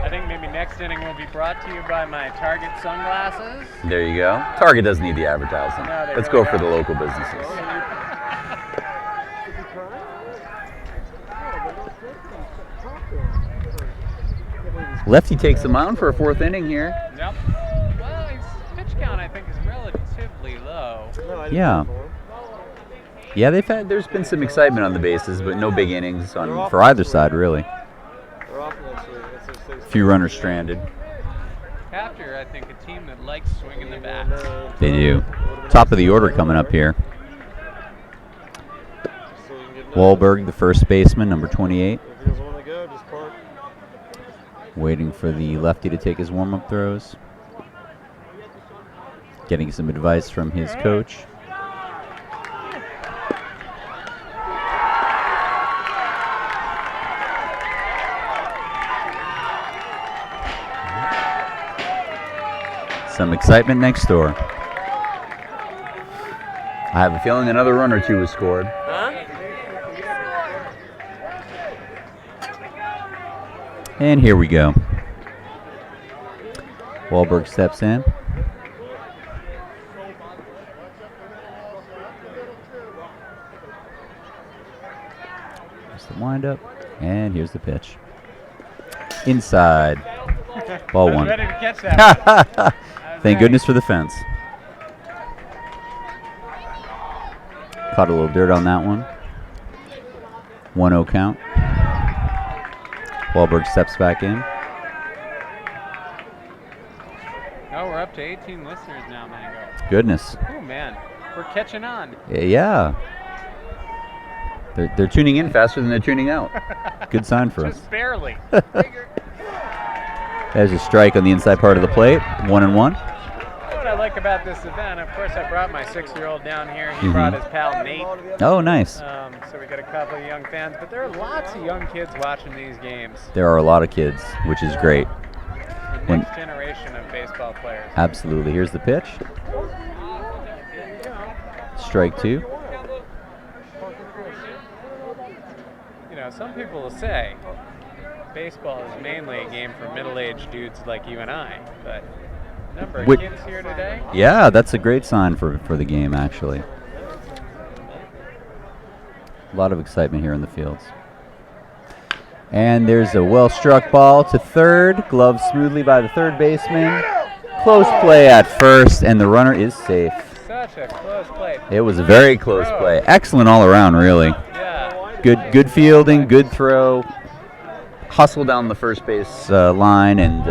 I think maybe next inning will be brought to you by my Target sunglasses. There you go. Target doesn't need the advertising. No, they Let's really go for don't. the local businesses. Lefty takes the mound for a fourth inning here. Yep. Well, his pitch count, I think, is relatively low. Yeah. Yeah, there's been some excitement on the bases, but no big innings for either side, really. They're off next week. That's Few runners stranded. HAFTR, I think, a team that likes swinging the bat. They do. Top of the order coming up here. Wahlberg, the first baseman, number 28. If he doesn't want to go, just park. Waiting for the lefty to take his warm-up throws. Getting some advice from his coach. Some excitement next door. I have a feeling another run or two was scored. Huh? And here we go. Wahlberg steps in. Here's the windup, and here's the pitch. Inside. Ball I was one. ready to catch that. Thank goodness for the fence. Caught a little dirt on that one. 1-0 count. Wahlberg steps back in. Oh, we're up to 18 listeners now, Mango. Goodness. Oh, man. We're catching on. Yeah. They're tuning in faster than they're tuning out. Good sign for us. Just barely. There's a strike on the inside part of the plate. 1-1. What I like about this event, of course, I brought my 6-year-old down here. He brought his pal Nate. Oh, nice. So we got a couple of young fans, but there are lots of young kids watching these games. There are a lot of kids, which is great. The next generation of baseball players. Absolutely. Here's the pitch. Strike two. You know, some people will say baseball is mainly a game for middle-aged dudes like you and I, but the number of kids here today. Yeah, that's a great sign for the game, actually. A lot of excitement here in the fields. And there's a well-struck ball to third, gloved smoothly by the third baseman. Close play at first, and the runner is safe. Such a close play. It was a very close play. Excellent all around, really. Yeah. Good fielding, good throw. Hustle down the first base line, and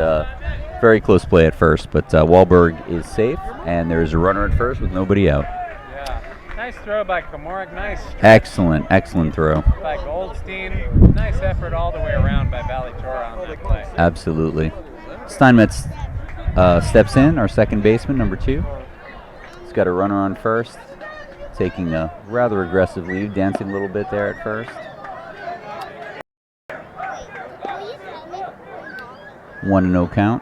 very close play at first. But Wahlberg is safe, and there's a runner at first with nobody out. Yeah. Nice throw by Komorek. Nice Excellent throw. by Goldstein. Nice effort all the way around by Valley Torah on that play. Absolutely. Steinmetz steps in, our second baseman, number 2. He's got a runner on first, taking a rather aggressive lead, dancing a little bit there at first. 1-0 count.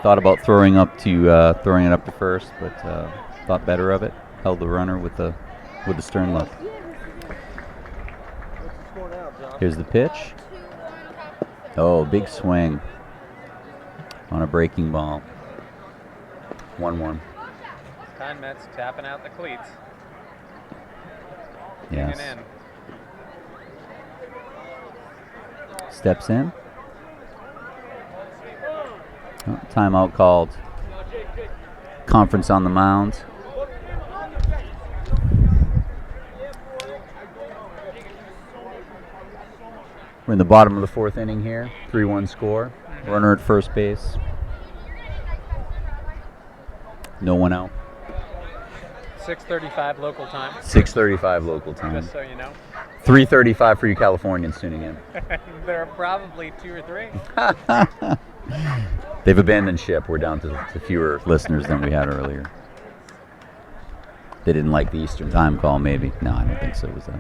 Thought about throwing it up to first, but thought better of it. Held the runner with the stern look. Here's the pitch. Oh, big swing on a breaking ball. 1-1. Steinmetz tapping out the cleats. Yes. Digging in. Steps in. Oh, timeout called. Conference on the mound. We're in the bottom of the 4th inning here. 3-1 score. Runner at first base. No one out. 6:35 local time. 6:35 local time. Just so you know. 3:35 for you Californians tuning in. There are probably 2 or 3. They've abandoned ship. We're down to fewer listeners than we had earlier. They didn't like the Eastern time call, maybe. No, I don't think so. Was that?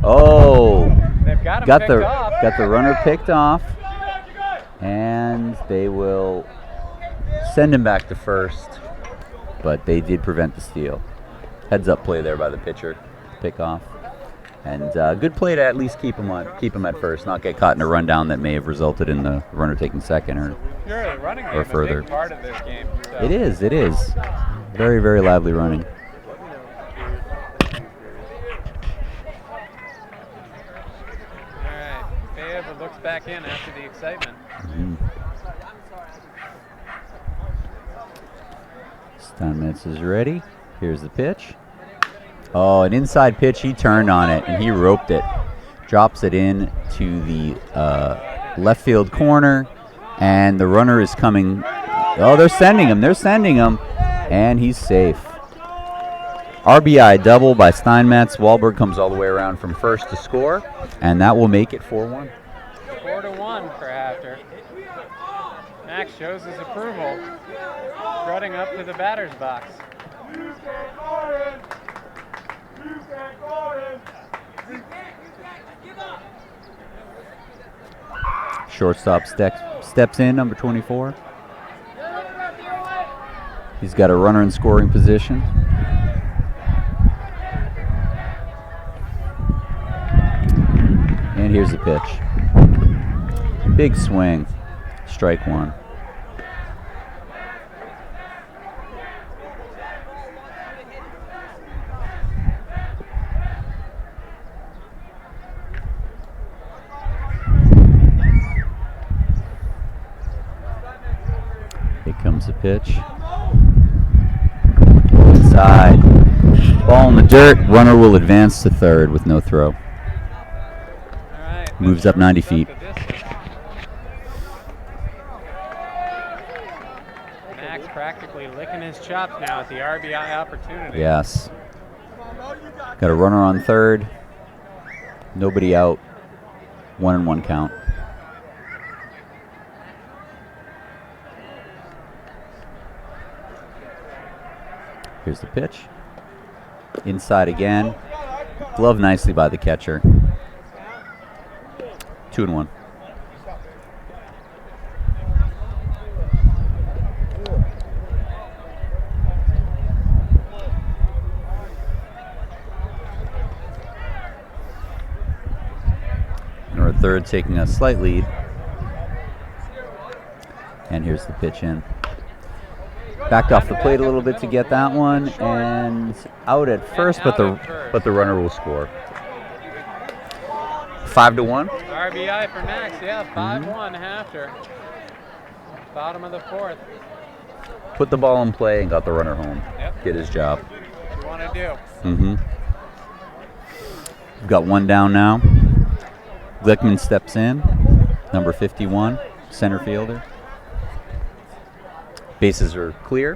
Oh! They've got got him got picked the off. got the runner picked off, and they will send him back to first. But they did prevent the steal. Heads up play there by the pitcher, pick off, and good play to at least keep him at first, not get caught in a rundown that may have resulted in the runner taking second or Sure, the running game or is a further. big part of this game. So. It is. Very, very lively running. All right, Fayette looks back in after the excitement. Steinmetz is ready. Here's the pitch. Oh, an inside pitch. He turned on it and he roped it. Drops it in to the left field corner, and the runner is coming. Oh, they're sending him. And he's safe. RBI double by Steinmetz. Wahlberg comes all the way around from first to score, and that will make it 4-1. 4-1 for HAFTR. Max shows his approval, strutting up to the batter's box. Shortstop steps in, number 24. He's got a runner in scoring position. And here's the pitch. Big swing. Strike one. Here comes the pitch. Inside. Ball in the dirt. Runner will advance to third with no throw. All right, Moves up 90 feet. Max practically licking his chops now at the RBI opportunity. Yes. Got a runner on third. Nobody out. 1-1 count. Here's the pitch. Inside again. Glove nicely by the catcher. 2-1. And our third taking a slight lead. And here's the pitch in. Backed off the plate a little bit to get that one, and out at first, but the runner will score. 5-1. RBI for Max, yeah, 5-1 HAFTR. Bottom of the fourth. Put the ball in play and got the runner home. Yep. Did his job. What you want to do? We've got one down now. Glickman steps in, number 51, center fielder. Bases are clear.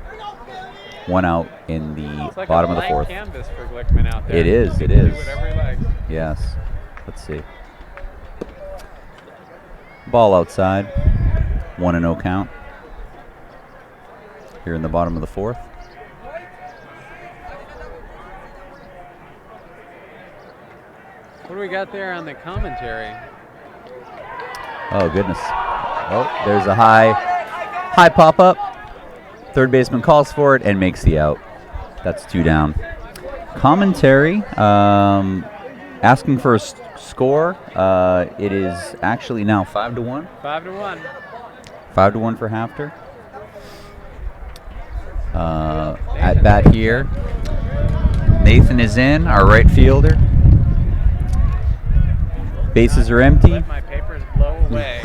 One out in the It's like bottom a of the blank fourth. canvas for Glickman out there. It is, He it can is. Do whatever he likes. Yes. Let's see. Ball outside. 1-0 count. Here in the bottom of the fourth. What do we got there on the commentary? Oh, goodness. Oh, there's a high pop up. Third baseman calls for it and makes the out. That's 2 down. Commentary asking for a score. It is actually now 5-1. 5-1. 5-1 for HAFTR. At bat here. Nathan is in, our right fielder. Bases are empty. Let my papers blow away.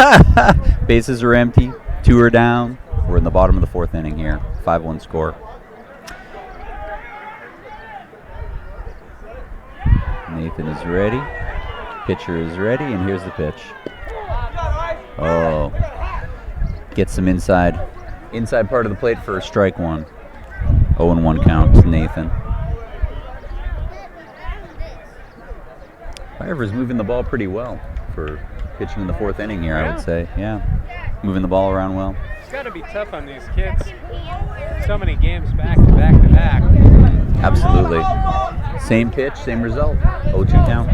Bases are empty. 2 are down. We're in the bottom of the fourth inning here. 5-1 score. Nathan is ready. Pitcher is ready, and here's the pitch. Oh. Gets some inside part of the plate for strike one. 0-1 count to Nathan. However, is moving the ball pretty well for pitching in the fourth inning here, I would say. Yeah. Moving the ball around well. It's got to be tough on these kids. So many games back to back to back. Absolutely. Same pitch, same result. 0-2 count.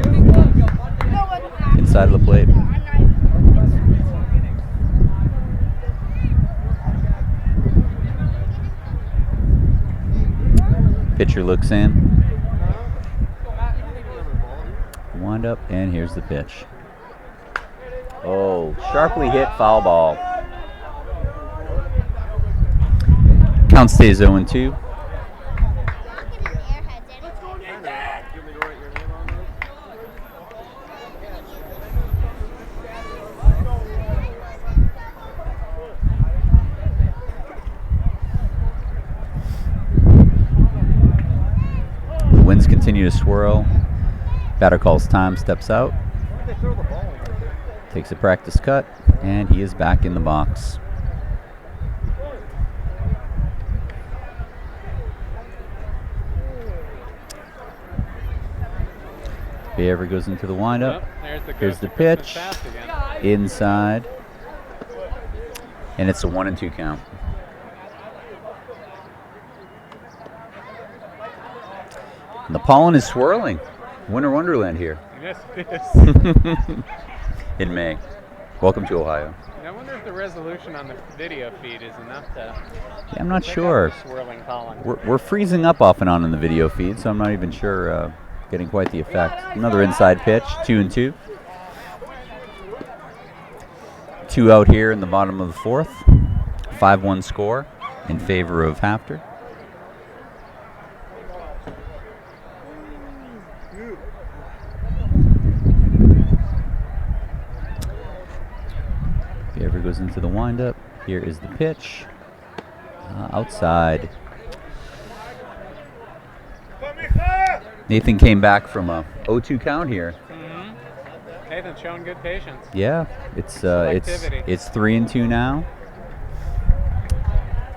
Inside side of the plate. Pitcher looks in. Wind up, and here's the pitch. Oh, sharply hit foul ball. Count stays 0-2. Winds continue to swirl. Batter calls time, steps out. Takes a practice cut, and he is back in the box. Beaver goes into the windup. Here's the pitch. Inside. And it's a 1-2 count. And the pollen is swirling. Winter wonderland here. Yes, it is. In May. Welcome to Ohio. I wonder if the resolution on the video feed is enough to. Yeah, I'm not pick up sure. the swirling pollen. We're freezing up off and on in the video feed, so I'm not even sure getting quite the effect. Another inside pitch, 2-2. 2 out here in the bottom of the fourth. 5-1 score in favor of HAFTR. Beaver goes into the windup. Here is the pitch. Outside. Nathan came back from a 0-2 count here. Nathan's showing good patience. Yeah, it's Selectivity. 3-2 now.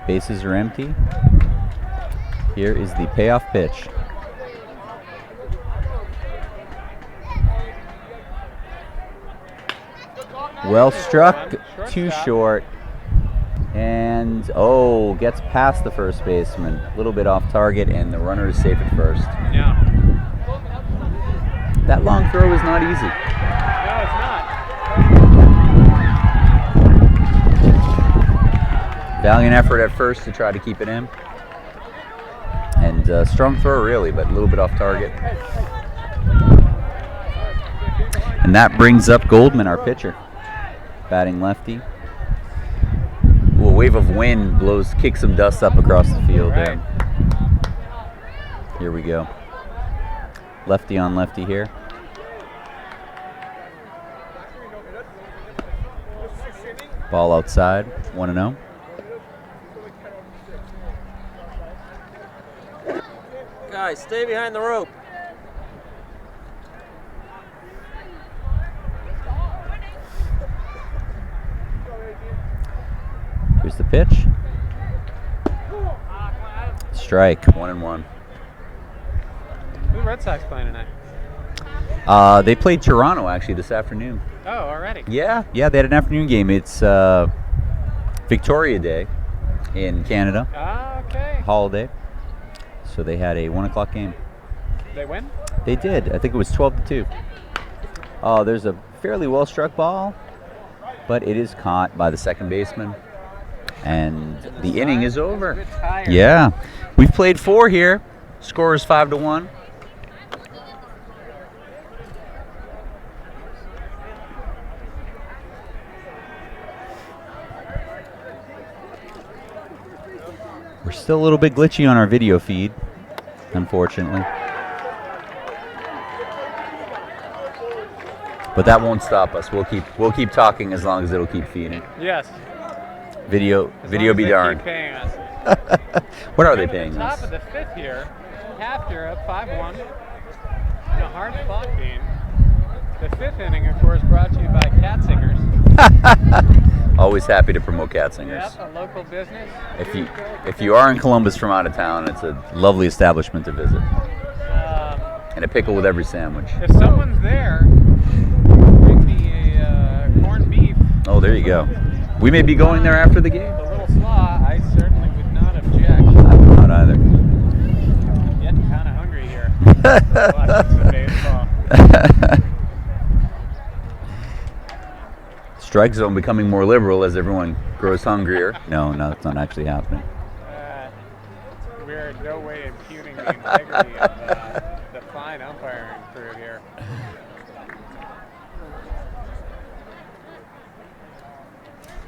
Bases are empty. Here is the payoff pitch. Well struck, too short. And, gets past the first baseman. A little bit off target, and the runner is safe at first. Yeah. That long throw is not easy. No, it's not. Valiant effort at first to try to keep it in. And strong throw, really, but a little bit off target. And that brings up Goldman, our pitcher. Batting lefty. Ooh, a wave of wind kicks some dust up across the field there. Here we go. Lefty on lefty here. Ball outside, 1-0. Guys, stay behind the rope. Here's the pitch. Strike, 1-1. Who the Red Sox playing tonight? They played Toronto actually this afternoon. Oh, already. Yeah, they had an afternoon game. It's Victoria Day in Canada. Ah, okay. Holiday. So they had a 1 o'clock game. They win? They did. I think it was 12-2. Oh, there's a fairly well struck ball, but it is caught by the second baseman. And the inning is over. Yeah. We've played 4 here. Score is 5-1. We're still a little bit glitchy on our video feed, unfortunately. But that won't stop us. We'll keep talking as long as it'll keep feeding. Yes. Video be darned. Keep paying us. What are they paying Top us? of the fifth here. HAFTR up 5-1 in a hard-fought game. The fifth inning, of course, brought to you by Cat Singers. Always happy to promote Cat Singers. Yep, a local business. If you are in Columbus from out of town, it's a lovely establishment to visit. And a pickle with every sandwich. If someone's there, bring me a corned beef. Oh, there you go. We may be going there after the game. A little slaw, I certainly would not object. I'm not either. I'm getting kind of hungry here. Watching some baseball. Strike zone becoming more liberal as everyone grows hungrier. No, that's not actually happening. We're in no way impugning the integrity of the fine umpiring crew here.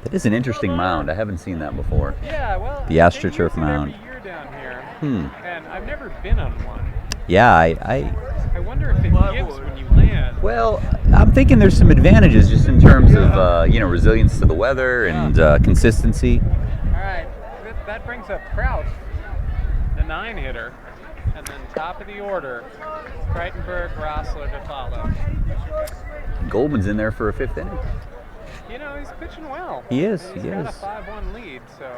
That is an interesting mound. I haven't seen that before. Yeah, well, The they AstroTurf use it mound. every year down here, Hmm. and I've never been on one. Yeah, I wonder if it gives when you land. well, I'm thinking there's some advantages just in terms of resilience to the weather and consistency. All right, that brings up Kraut, the 9-hitter, and then top of the order, Kreitenberg, Rossler to follow. Goldman's in there for a 5th inning. You know, he's pitching well. He is. He's He got is. a 5-1 lead, so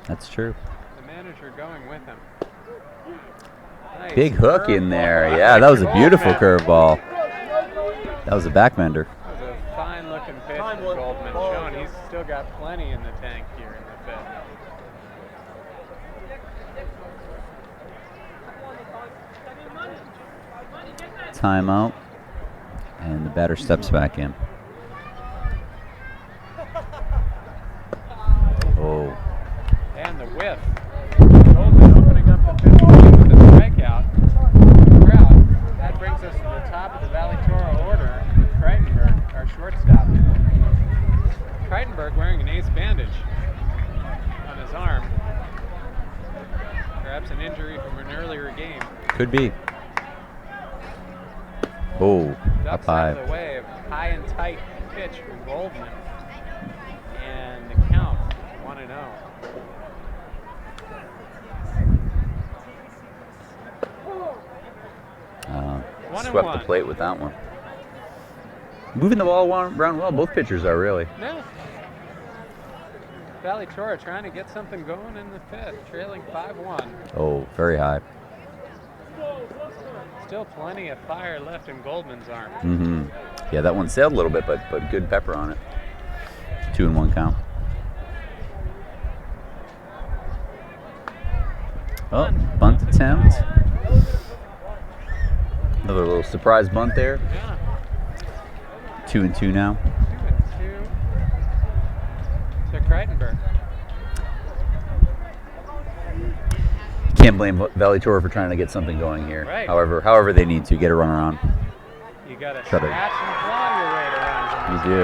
That's true. the manager going with him. Nice Big hook in curveball. there. Yeah, that was a beautiful Goldman. curveball. That was a backbender. That was a fine-looking pitch for Goldman, showing he's still got plenty in the tank here in the 5th. Timeout. And the batter steps back in. Oh. And the whiff. Goldman opening up the 5th inning with a strikeout. Kraut. That brings us to the top of the Valley Torah order with Kreitenberg, our shortstop. Kreitenberg wearing an ace bandage on his arm. Perhaps an injury from an earlier game. Could be. Oh, up Ducks out of high. the way, a high and tight pitch from Goldman. And the count, 1-0. One and Swept one. the plate with that one. Moving the ball around well. Both pitchers are really. No. Valley Torah trying to get something going in the 5th, trailing 5-1. Oh, very high. Still plenty of fire left in Goldman's arm. Mm-hmm. Yeah, that one sailed a little bit, but good pepper on it. 2-1 count. Oh, bunt attempt. Another little surprise bunt there. Yeah. 2-2 now. 2-2 to Kreitenberg. Can't blame Valley Torah for trying to get something going here. Right. However they need to get a runner on. You got to Shut it. scratch and claw your way to runs. You do.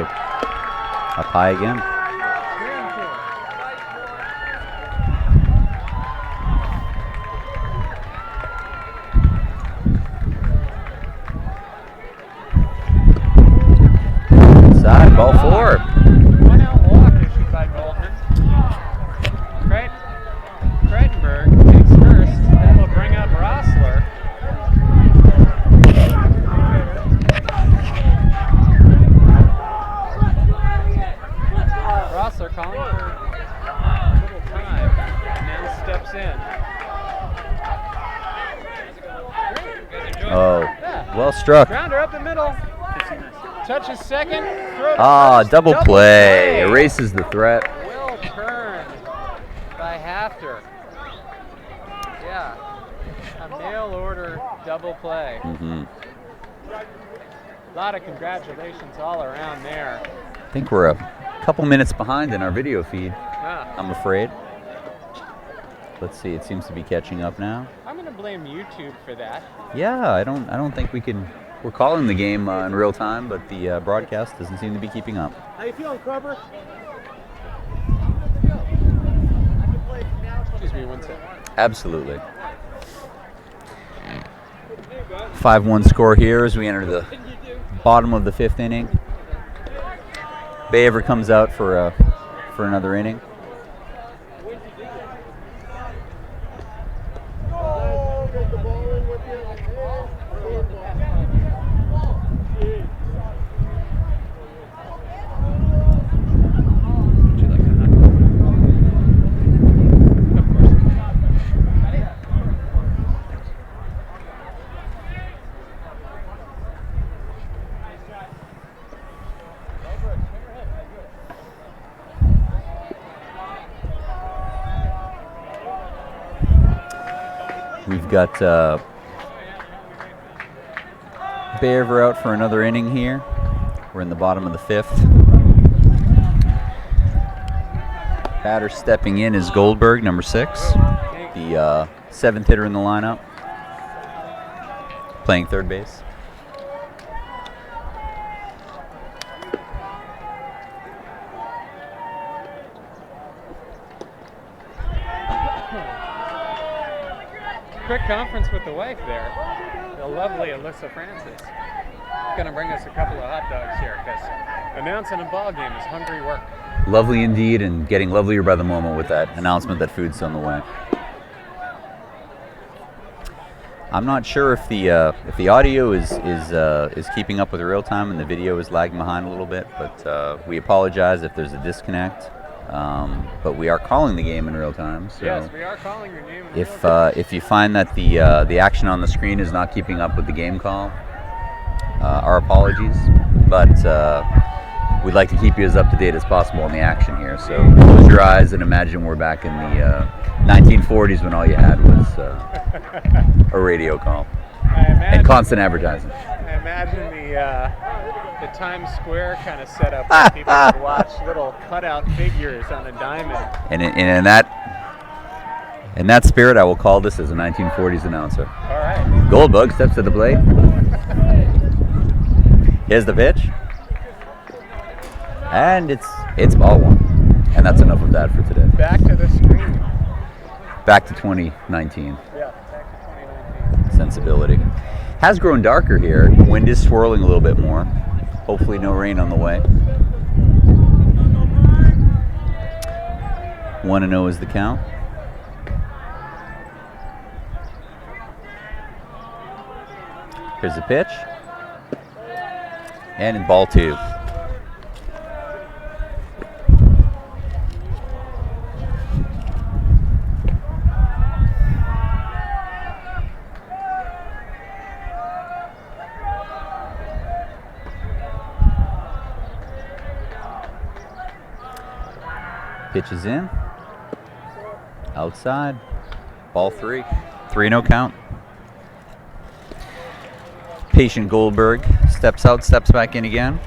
Up high again. 3-2. Side, ball 4. 1-out walk issued by Goldman. Kreitenberg takes first. That'll bring up Rossler. Rossler calling for a little time. Now steps in. Oh, Yeah. well struck. Grounder up the middle. Touches second. Throw to first. Double play. Erases the threat. Well turned by HAFTR. Yeah, a mail order double play. Mm-hmm. A lot of congratulations all around there. I think we're a couple minutes behind in our video feed, Yeah. I'm afraid. Let's see, it seems to be catching up now. I'm going to blame YouTube for that. Yeah, I don't think we can. We're calling the game in real time, but the broadcast doesn't seem to be keeping up. How you feeling, Crubber? Excuse me one second. Absolutely. 5-1 score here as we enter the bottom of the 5th inning. Baver comes out for another inning. Would you like a hot dog? Of course. We've got Baver out for another inning here. We're in the bottom of the 5th. Batter stepping in is Goldberg, number 6, the 7th hitter in the lineup, playing third base. Quick conference with the wife there, the lovely Alyssa Francis. Going to bring us a couple of hot dogs here because announcing a ball game is hungry work. Lovely indeed, and getting lovelier by the moment with that announcement that food's on the way. I'm not sure if the audio is keeping up with real time and the video is lagging behind a little bit, but we apologize if there's a disconnect. But we are calling the game in real time. So Yes, we are calling your game in real time. if you find that the action on the screen is not keeping up with the game call, our apologies. But we'd like to keep you as up to date as possible on the action here. So close your eyes and imagine we're back in the 1940s when all you had was a radio call and constant advertising. I imagine the Times Square kind of setup where people would watch little cutout figures on a diamond. And in that spirit, I will call this as a 1940s announcer. All right. Goldberg steps to the plate. Here's the pitch. And it's ball 1. And that's enough of that for today. Back to the screen. Back to 2019. Yeah, back to 2019. Sensibility. Has grown darker here. Wind is swirling a little bit more. Hopefully no rain on the way. 1-0 is the count. Here's the pitch. And in ball 2. Pitch is in. Outside. Ball 3. 3-0 count. Patient Goldberg steps out, steps back in again.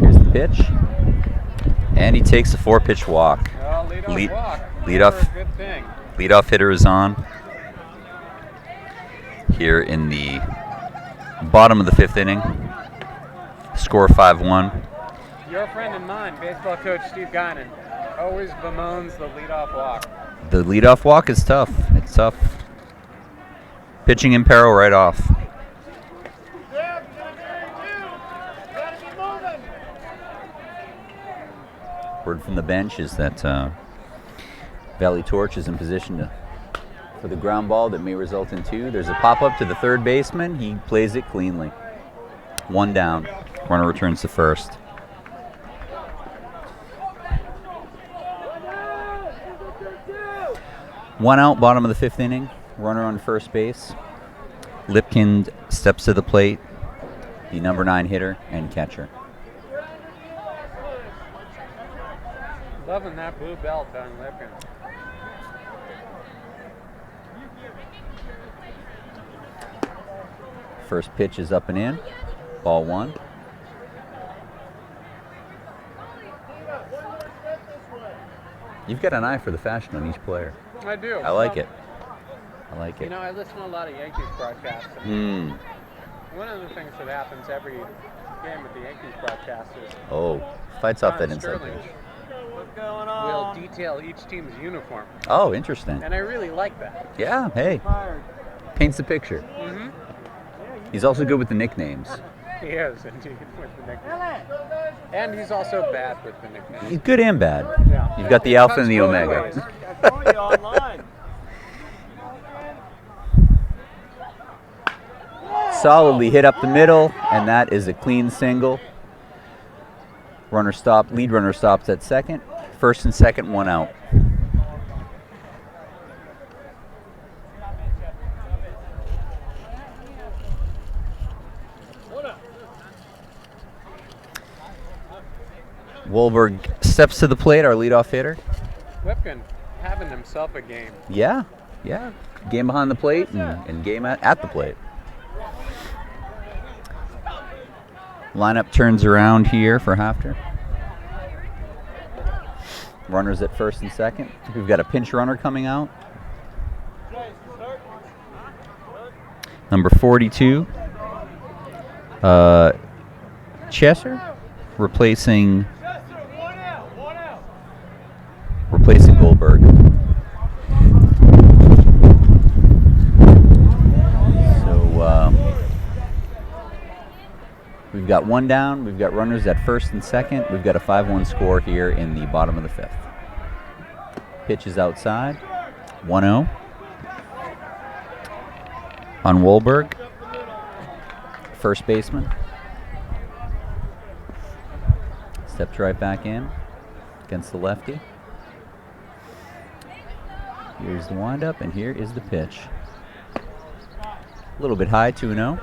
Here's the pitch. And he takes a 4-pitch walk. Well, leadoff walk. Leadoff. Never a good thing. Leadoff hitter is on here in the bottom of the 5th inning. Score 5-1. Your friend and mine, baseball coach Steve Guinan, always bemoans the leadoff walk. The leadoff walk is tough. It's tough. Pitching in peril right off. Word from the bench is that Valley Torch is in position for the ground ball that may result in 2. There's a pop-up to the third baseman. He plays it cleanly. 1 down. Runner returns to first. One out, bottom of the 5th inning. Runner on first base. Lipkin steps to the plate. The number 9 hitter and catcher. Loving that blue belt on Lipkin. First pitch is up and in. Ball 1. You've got an eye for the fashion on each player. I do. I like it. I like You it. know, I listen to a lot of Yankees broadcasts. One of the things that happens every game with the Yankees broadcast is Oh, fights off that John inside Sterling pitch. will detail each team's uniform, Oh, interesting. and I really like that. Yeah, hey. Paints the picture. Mm-hmm. He's also good with the nicknames. He is indeed with the nickname, and he's also bad with the nickname. He's good and bad. Yeah. You've got the alpha and the Cuts both omega. ways. I told you online. Solidly hit up the middle, and that is a clean single. Lead runner stops at second. First and second, 1 out. Wolberg steps to the plate, our leadoff hitter. Lipkin having himself a game. Yeah, Yeah, game behind the plate and game at the plate. Lineup turns around here for HAFTR. Runners at first and second. We've got a pinch runner coming out. Number 42, Chesser, replacing Goldberg. So we've got one down. We've got runners at first and second. We've got a 5-1 score here in the bottom of the fifth. Pitch is outside. 1-0. On Wolberg, first baseman. Steps right back in against the lefty. Here's the windup, and here is the pitch. A little bit high, 2-0.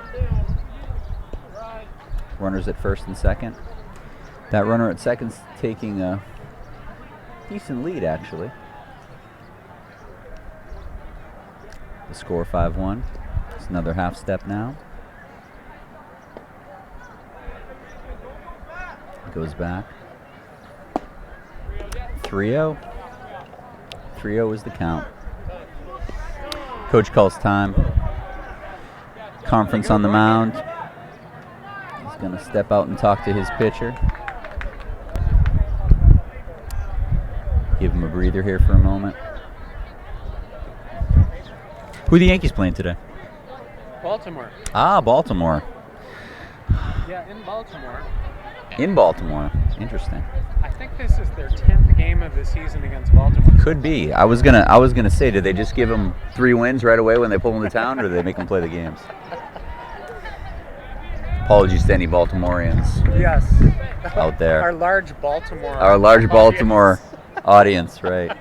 Runners at first and second. That runner at second's taking a decent lead, actually. The score 5-1. It's another half step now. Goes back. 3-0. 3-0 is the count. Coach calls time. Conference on the mound. He's going to step out and talk to his pitcher. Give him a breather here for a moment. Who are the Yankees playing today? Baltimore. Ah, Baltimore. Yeah, in Baltimore. In Baltimore. Interesting. I think this is their 10th game of the season against Baltimore. Could be. I was gonna say, did they just give them 3 wins right away when they pull into town, or do they make them play the games? Apologies to any Baltimoreans Yes. out there. Our large Baltimore. Our large Baltimore audience, right?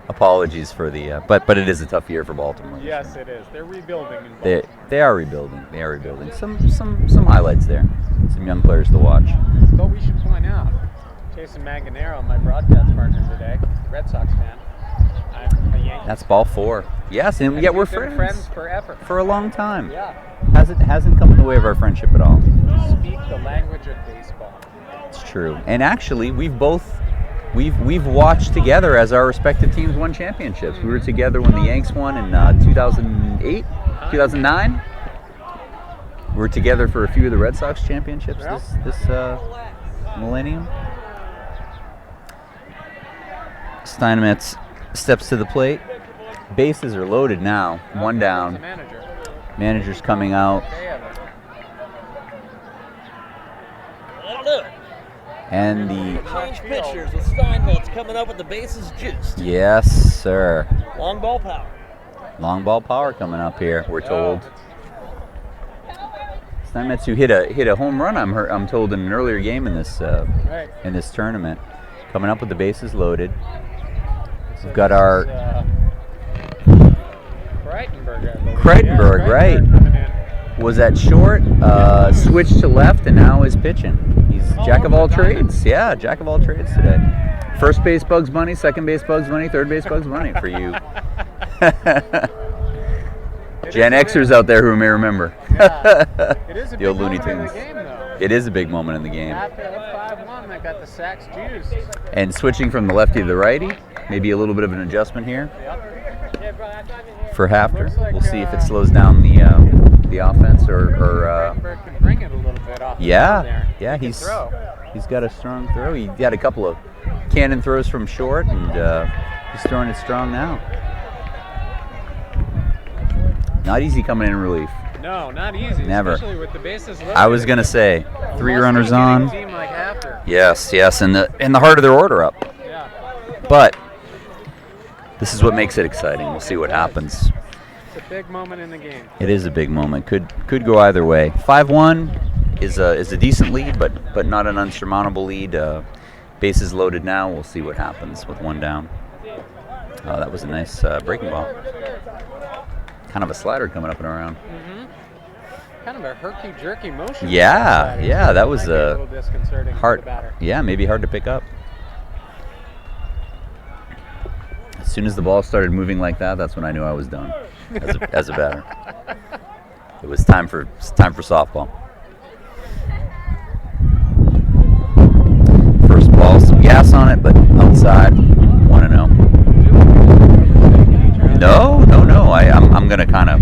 Apologies for the, but it is a tough year for Baltimore. Yes, it is. They're rebuilding in They Baltimore. are rebuilding. They are rebuilding. Some highlights there. Some young players to watch. But we should point out, Jason Manganero, my broadcast partner today, Red Sox fan. I'm a Yankee. That's ball 4. Yes, and yet we're We've been friends forever. for a long time. Yeah. Hasn't come in the way of our friendship at all. Speak the language of baseball. It's true. And actually, we've watched together as our respective teams won championships. We were together when the Yanks won in 2008, 2009. We were together for a few of the Red Sox championships this millennium. Steinmetz steps to the plate. Bases are loaded now. One The down. manager. Manager's coming out. They have it. That'll do it. And the Change pitchers with Steinmetz coming up with the bases juiced. yes, sir. Long ball power. Long ball power coming up here, we're told. Steinmetz, who hit a home run, I'm told, in an earlier game in this Right. tournament, coming up with the bases loaded. We've got our Kreitenberg, right? Coming in. Was at short, switched to left, and now is pitching. He's jack of all trades. Yeah, jack of all trades today. First base Bugs Bunny, second base Bugs Bunny, third base Bugs Bunny for you Gen Xers out there who may remember. Yeah. It is a The big old Looney moment in the Tunes. game, though. It is a big moment in the game. After the 5-1, they got the sacks juiced. And switching from the lefty to the righty, maybe a little bit of an adjustment here for HAFTR. We'll see if it slows down the offense or Kreitenberg can bring it a little bit off the mound there. yeah, He can throw. he's got a strong throw. He had a couple of cannon throws from short, and he's throwing it strong now. Not easy coming in relief. No, not easy. Never. Especially with the bases loaded. I was gonna say 3 runners on. Team like HAFTR. Yes, and the heart of their order up. Yeah. But this is what makes it exciting. We'll see what happens. It's a big moment in the game. It is a big moment. Could go either way. 5-1 is a decent lead, but not an unsurmountable lead. Bases loaded now. We'll see what happens with one down. That was a nice breaking ball. Kind of a slider coming up and around. Kind of a herky-jerky motion. Yeah, that was Might be a little disconcerting for hard. the batter. Yeah, maybe hard to pick up. soon as the ball started moving like that, that's when I knew I was done as a batter. It was time for softball. First ball, some gas on it, but outside, 1-0. No. I'm gonna kind of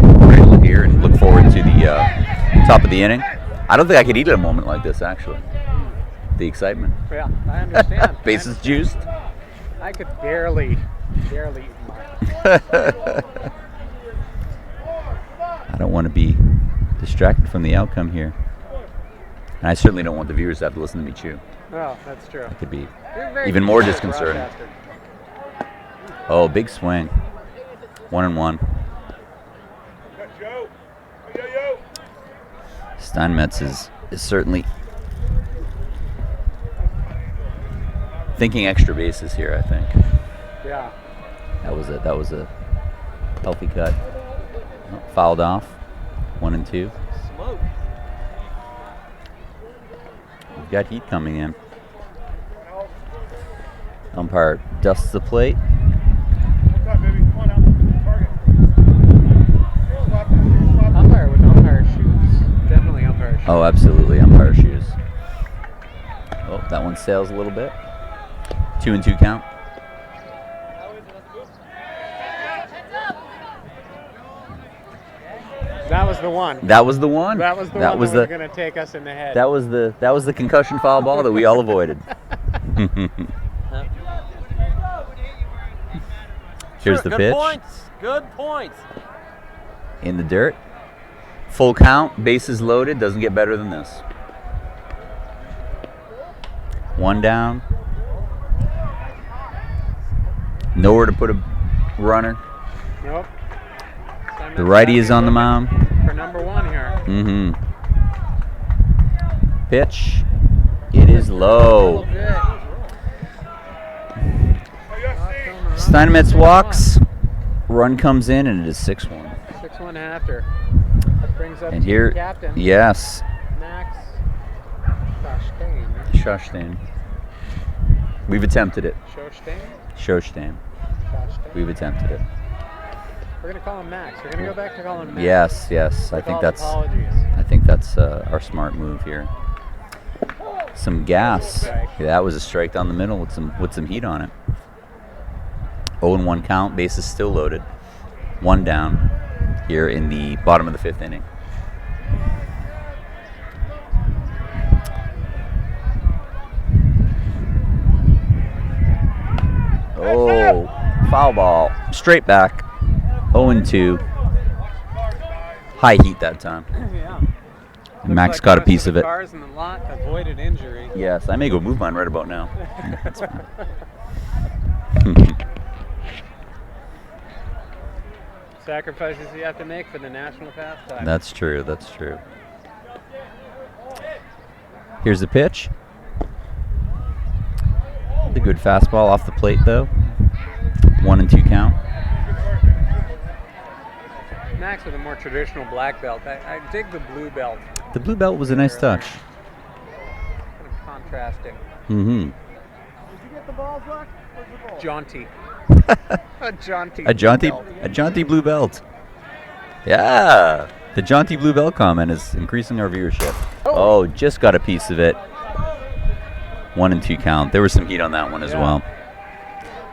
look here and look forward to the top of the inning. I don't think I could eat at a moment like this, actually. The excitement. Yeah, I understand. Bases juiced. I could barely eat mine. I don't want to be distracted from the outcome here. And I certainly don't want the viewers to have to listen to me chew. Oh, that's true. It could be You're very even more good disconcerting. broadcaster. Oh, big swing. 1-1. Joe. Yo. Steinmetz is certainly thinking extra bases here, I think. Yeah. That was a healthy cut. Oh, fouled off. 1-2. Smoke. We've got heat coming in. Umpire dusts the plate. What's up, baby? Come on out. Target. Stop. Umpire with umpire shoes. Definitely umpire shoes. Oh, absolutely, umpire shoes. Oh, that one sails a little bit. 2-2 count. That was the one. That was the one. That was the that one was that was the going to take us in the head. that was the concussion foul ball that we all avoided. Here's the Good pitch. points. Good points. In the dirt. Full count, bases loaded, doesn't get better than this. One down. Nowhere to put a runner. Nope. The righty is on the mound. For number one here. Mm-hmm. Pitch. It is low. Steinmetz walks. Run comes in, and it is 6-1. 6-1 HAFTR. Brings up And team here, captain yes, Max Shostain. Shostain. We've attempted it. Shostain? Shostain. Shostain. We've attempted it. We're gonna call him Max. We're gonna go back to calling him Max. Yes. With all apologies. I think that's our smart move here. Some gas. Yeah, that was a strike down the middle with some heat on it. 0-1 count. Bases still loaded. One down here in the bottom of the fifth inning. Oh, foul ball. Straight back. 0-2. High heat that time. Yeah. And Max got a piece of it. Cars in the lot avoided injury. Yes, I may go move mine right about now. That's fine. Sacrifices you have to make for the national pastime. That's true. Here's the pitch. The good fastball off the plate, though. 1-2 count. Max with a more traditional black belt. I dig the blue belt. The blue belt was a nice touch. Kind of contrasting. Mm-hmm. Did you get the balls, Rock? Where's the ball? Jaunty. A jaunty. A jaunty blue belt. Yeah. The jaunty blue belt comment is increasing our viewership. Oh, just got a piece of it. 1-2 count. There was some heat on that one as well.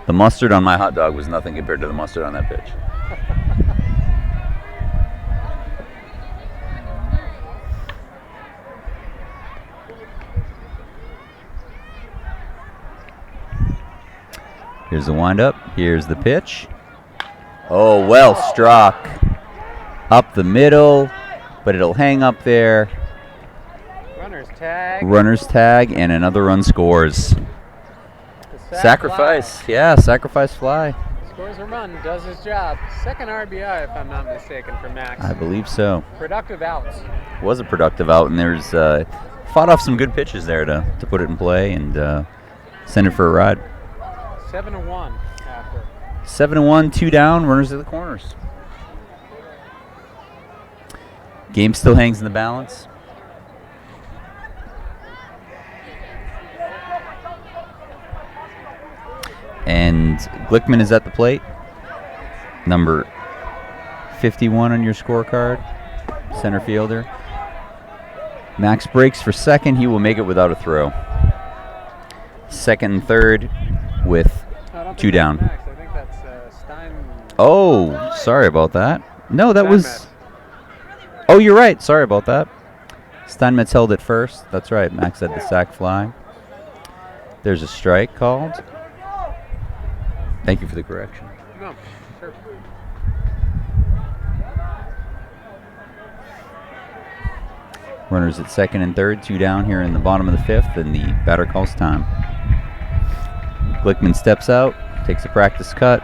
The mustard on my hot dog was nothing compared to the mustard on that pitch. Here's the windup. Here's the pitch. Oh, well struck. Up the middle, but it'll hang up there. Runner's tag. Runner's tag, and another run scores. The Sacrifice. fly. Yeah, sacrifice fly. Scores a run, does his job. Second RBI, if I'm not mistaken, for Max. I believe so. Productive outs. Was a productive out, and there's fought off some good pitches there to put it in play and send it for a ride. 7-1 after. 7-1, 2 down, runners at the corners. Game still hangs in the balance. And Glickman is at the plate. number 51 on your scorecard, center fielder. Max breaks for second. He will make it without a throw. Second and third with No, I don't 2 think that's down. Max. I think that's Stein. Oh, sorry about that. No, that was. Steinmetz. Oh, you're right. Sorry about that. Steinmetz held it first. That's right. Max had the sac fly. There's a strike called. Thank you for the correction. No, sure. Runners at second and third, 2 down here in the bottom of the 5th, and the batter calls time. Glickman steps out, takes a practice cut.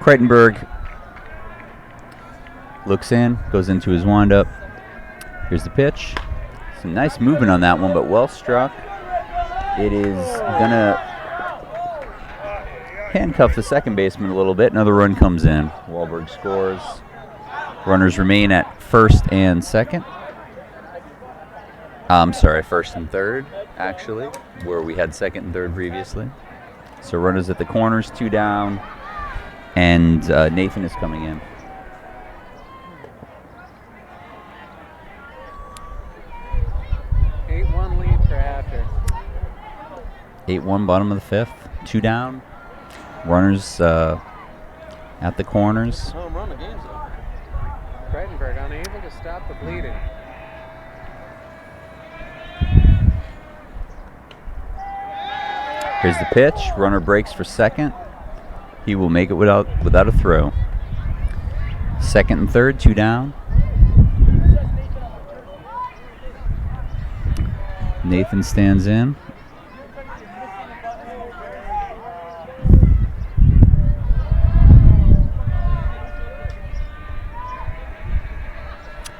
Kreitenberg looks in, goes into his windup. Here's the pitch. Some nice movement on that one, but well struck. It is gonna handcuff the second baseman a little bit. Another run comes in. Wahlberg scores. Runners remain at first and second. I'm sorry, first and third, actually, where we had second and third previously. So runners at the corners, 2 down, and Nathan is coming in. Eight-one lead for HAFTR. 8-1, bottom of the 5th, 2 down. Runners at the corners. Home run, the game's over. Breitenberg unable to stop the bleeding. Here's the pitch. Runner breaks for second. He will make it without a throw. Second and third, 2 down. Nathan stands in.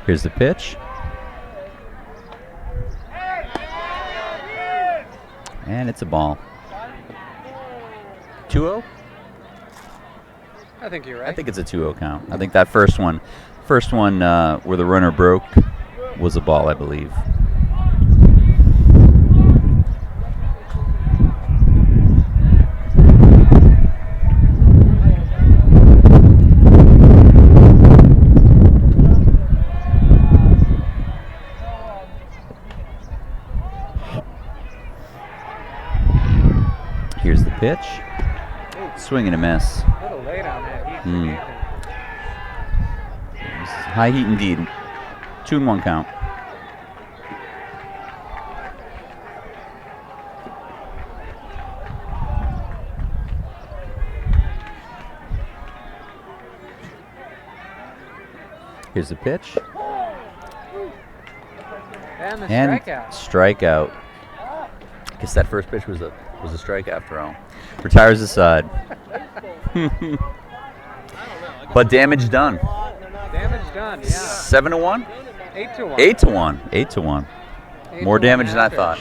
Here's the pitch. And it's a ball. 2-0? I think you're right. I think it's a 2-0 count. I think that first one where the runner broke was a ball, I believe. Here's the pitch. Swing and a miss. A little late on that heat. from Nathan. High heat indeed. 2-1 count. Here's the pitch. And the And strikeout. strikeout. Guess that first pitch was a strike after all. Retires the side. But damage done. Damage done, yeah. 7-1? 8-1. 8-1. 8-1. More 8-1 damage than I HAFTR. thought.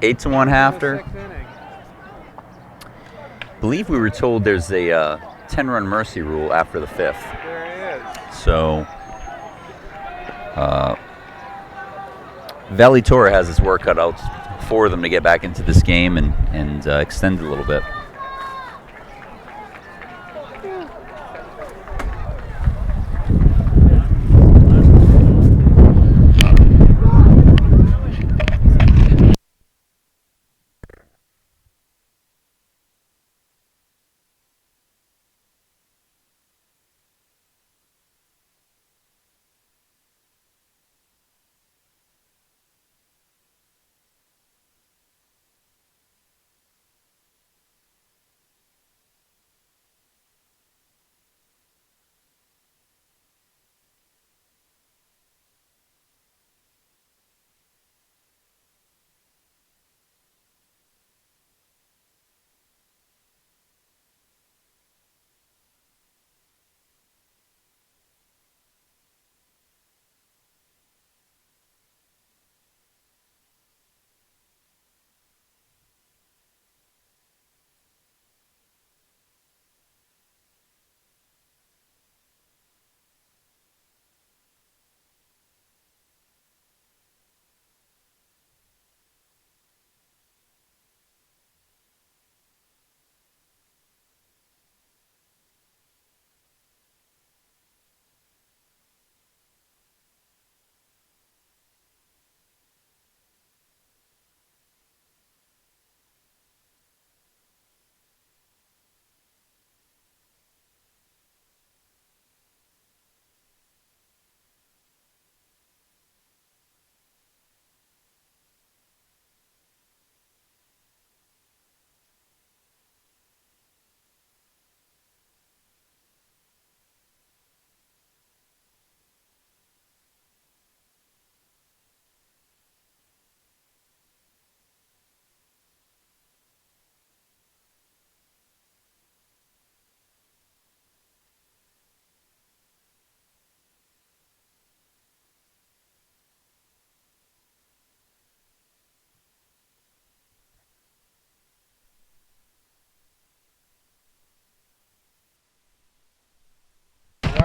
8-1 HAFTR. Sixth inning. Believe we were told there's a 10-run mercy rule after the 5th. There is. So, Valley Torah has its work cut out for them to get back into this game and extend it a little bit.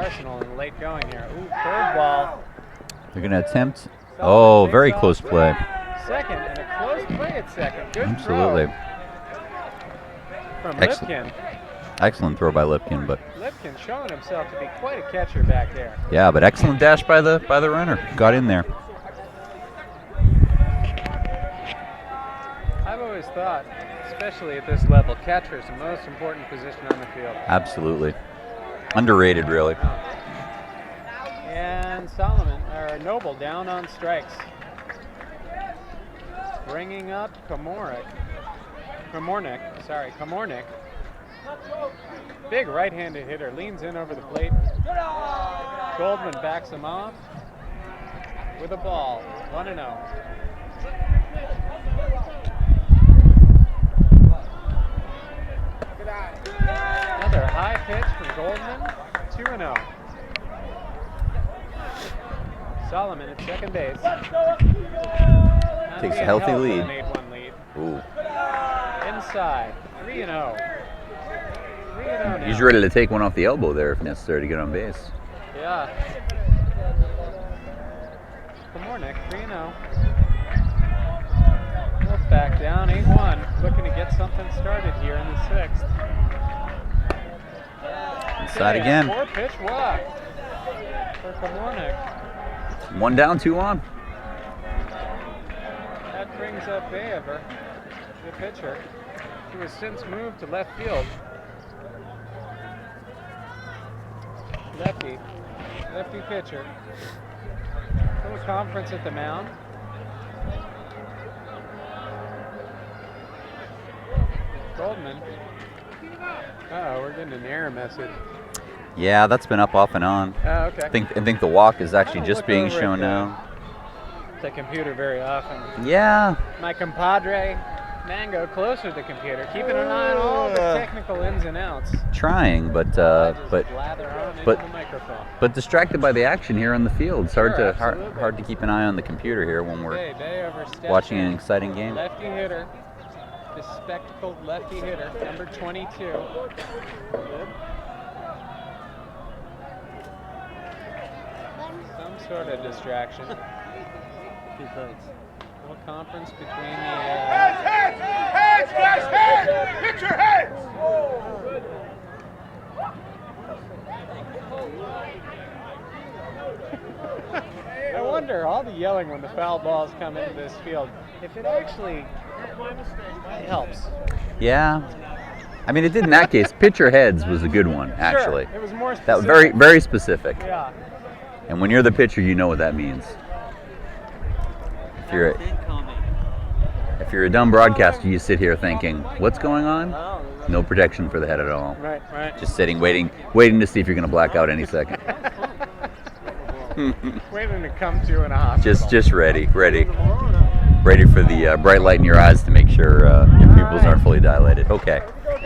arsenal in the late going here. Ooh, curveball. They're going to attempt. Oh, very takes close off play. Second, and a close play at second. Good Absolutely. throw from Excellent. Lipkin. Excellent throw by Lipkin, but Lipkin showing himself to be quite a catcher back there. yeah, but excellent dash by the runner. Got in there. I've always thought, especially at this level, catcher is the most important position on the field. Absolutely. Underrated, really. And Noble down on strikes. Bringing up Komornik. Big right-handed hitter, leans in over the plate. Goldman backs him off with a ball, 1-0. Another high pitch from Goldman, 2-0. Solomon at second base. Takes a healthy lead. An 8-1 lead. Ooh. Inside, 3-0. 3-0 now. He's ready to take one off the elbow there if necessary to get on base. Yeah. Komornik, 3-0. Wolfpack down 8-1. Looking to get something started here in the sixth. Inside again. 4-pitch walk for Komornik. 1 down, 2 on. That brings up Baever, the pitcher, who has since moved to left field. Lefty pitcher. Little conference at the mound. Goldman. Uh-oh, we're getting an error message. Yeah, that's been up off and on. Oh, okay. I think the walk is actually don't just look being over shown at now. the computer very often. Yeah. My compadre, Mango, closer to the computer, keeping an eye on all the technical ins and outs. Trying, but I just lather on into but- the microphone. but distracted by the action here on the field. It's hard Sure, to hard absolutely. to keep an eye on the computer here when we're Okay, Baever steps watching in. an exciting game. Lefty hitter, the spectacled lefty hitter, number 22. Some sort of distraction. Little conference between the. Heads, guys, heads! Hit your heads! I wonder, all the yelling when the foul balls come into this field, if it actually helps. Yeah. I mean, it did in that case. Pitcher heads was a good one, actually. Sure, it was more specific. That was very, very specific. Yeah. And when you're the pitcher, you know what that means. If you're a dumb broadcaster, you sit here thinking, what's going on? No protection for the head at all. Right, right. Just sitting, waiting to see if you're going to black out any second. Waiting to come to in a hospital. Just ready for the bright light in your eyes to make sure your pupils aren't fully dilated. Okay,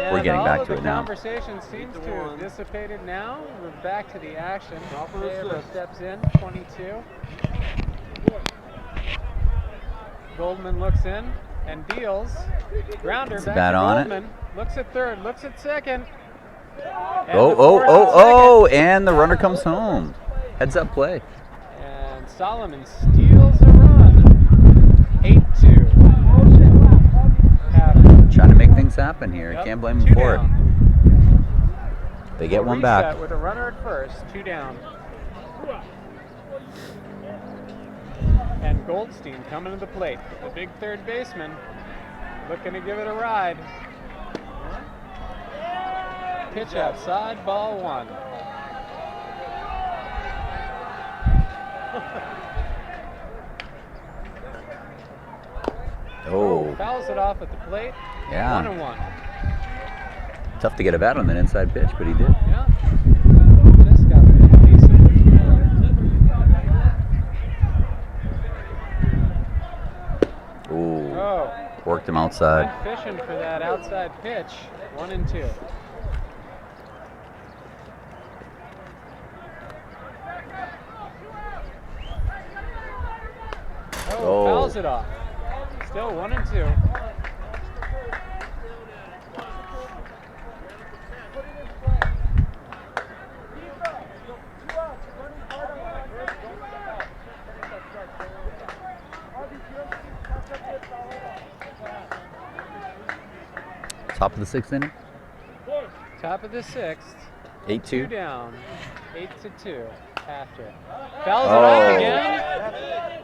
we're getting back to it now. The conversation seems to have dissipated now. We're back to the action. Baever steps in, 22. Goldman looks in and deals. Grounder It's back bat to on it. Goldman. Looks at third, looks at second. And the Oh, fourth at and the runner comes home. Heads up play. second. And Solomon steals a run. 8-2. HAFTR. Trying to make things happen here. Yep, Can't blame 2 them for it. down. They get one Reset back. with a runner at first, 2 down. And Goldstein coming to the plate. The big third baseman looking to give it a ride. Pitch outside, ball 1. Oh, Fouls it off at the plate. Yeah. 1-1. tough to get a bat on that inside pitch, but he did. Yeah. This got decent. Ooh, Oh. worked him outside. Went fishing for that outside pitch. 1-2. Oh. Fouls it off. Still 1-2. Top of the sixth inning. Top of the sixth. 2 8-2. down. 8-2. HAFTR. Fouls it Oh. off again.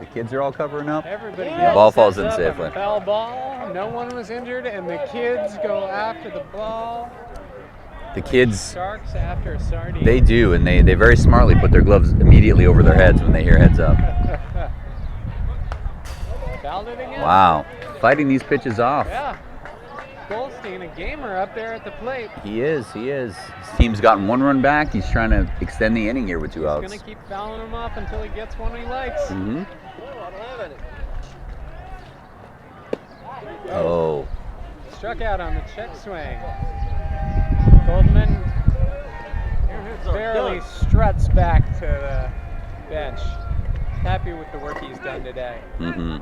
The kids are all covering up. Everybody The yells ball falls heads in up on safely. the foul ball. No one was injured, and the kids go after the ball. The kids, Sharks after a sardine. they do, and they very smartly put their gloves immediately over their heads when they hear heads up. Fouled it again. Wow. Fighting these pitches off. Yeah. Goldstein, a gamer up there at the plate. He is. His team's gotten 1 run back. He's trying to extend the inning here with 2 He's outs. going to keep fouling him off until he gets one he likes. Mm-hmm. Oh. Struck out on the check swing. Goldman barely struts back to the bench. Happy with the work he's done today. Mm-hmm.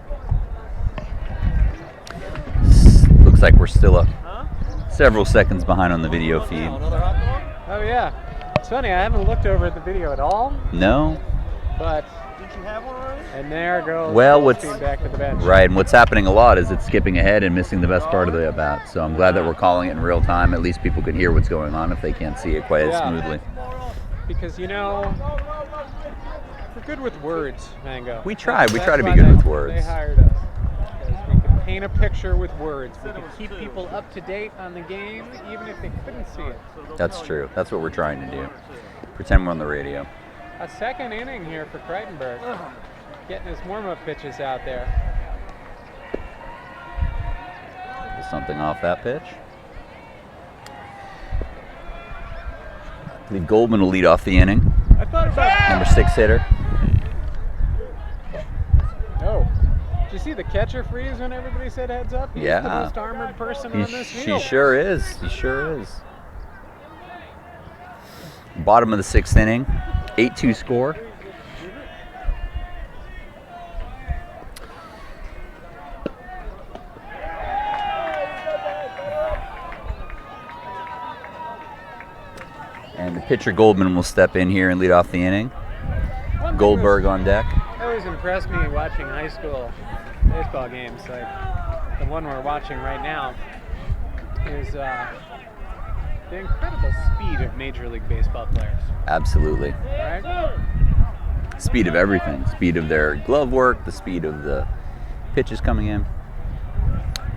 Looks like we're still several seconds behind on the video feed. Oh yeah. It's funny, I haven't looked over at the video at all, No? but Did you have one already? and there goes Well, Goldstein back to the bench. Right, and what's happening a lot is it's skipping ahead and missing the best part of the at-bat. So I'm glad that we're calling it in real time. At least people can hear what's going on if they can't see it quite as Yeah. smoothly. Because we're good with words, Mango. We try to be That's why good they- with words. They hired us. Because we can paint a picture with words. We can keep people up to date on the game, even if they couldn't see it. That's true. That's what we're trying to do. Pretend we're on the radio. A second inning here for Kreitenberg. Getting his warm-up pitches out there. Is something off that pitch? I believe Goldman will lead off the inning. I thought about Number 6 hitter. Oh. Did you see the catcher freeze when everybody said heads up? He's Yeah. the most armored person on this He field. sure is. He sure is. Bottom of the 6th inning. 8-2 score. And the pitcher Goldman will step in here and lead off the inning. One thing Goldberg on deck. that always impressed me watching high school baseball games, like the one we're watching right now, is the incredible speed of Major League Baseball players. Absolutely. Right? Speed of everything. Speed of their glove work, the speed of the pitches coming in.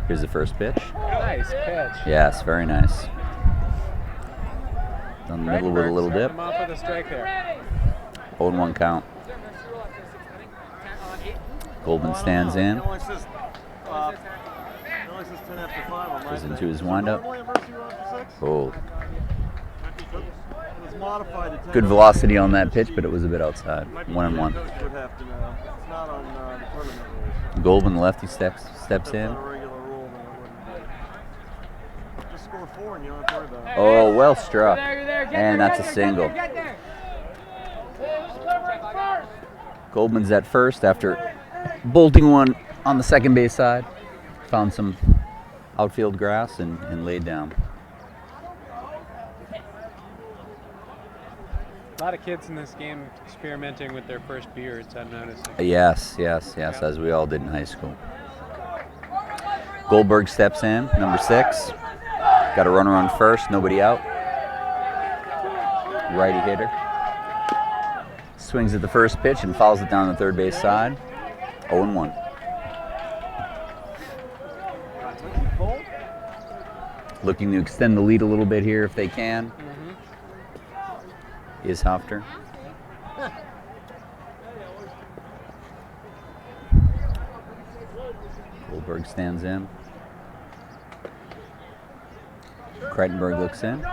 Here's the first pitch. Nice pitch. Yes, very nice. Down the middle with a little Starting dip. him off with a strike there. 0-1 count. Goldman stands in. It only says 10 after 5 on my Goes thing. into his Is it windup. normally a mercy run for 6? Oh, It was modified to 10. good velocity on that pitch, but it was a bit outside. Might be 1-1. Coach would have to know. It's not on the tournament rules. Goldman, the lefty, steps That's in. not a regular rule, then it wouldn't be. Just score 4 and you don't have to worry about it. Oh, well struck. And that's a single. Goldman's at first after bolting one on the second base side. Found some outfield grass and laid down. A lot of kids in this game experimenting with their first beards, I'm noticing. Yes, as we all did in high school. Goldberg steps in, number 6. Got a runner on first, nobody out. Righty hitter. Swings at the first pitch and fouls it down the third base side. 0-1. Looking to extend the lead a little bit here if they can. Is HAFTR. Goldberg stands in. Kreitenberg looks in.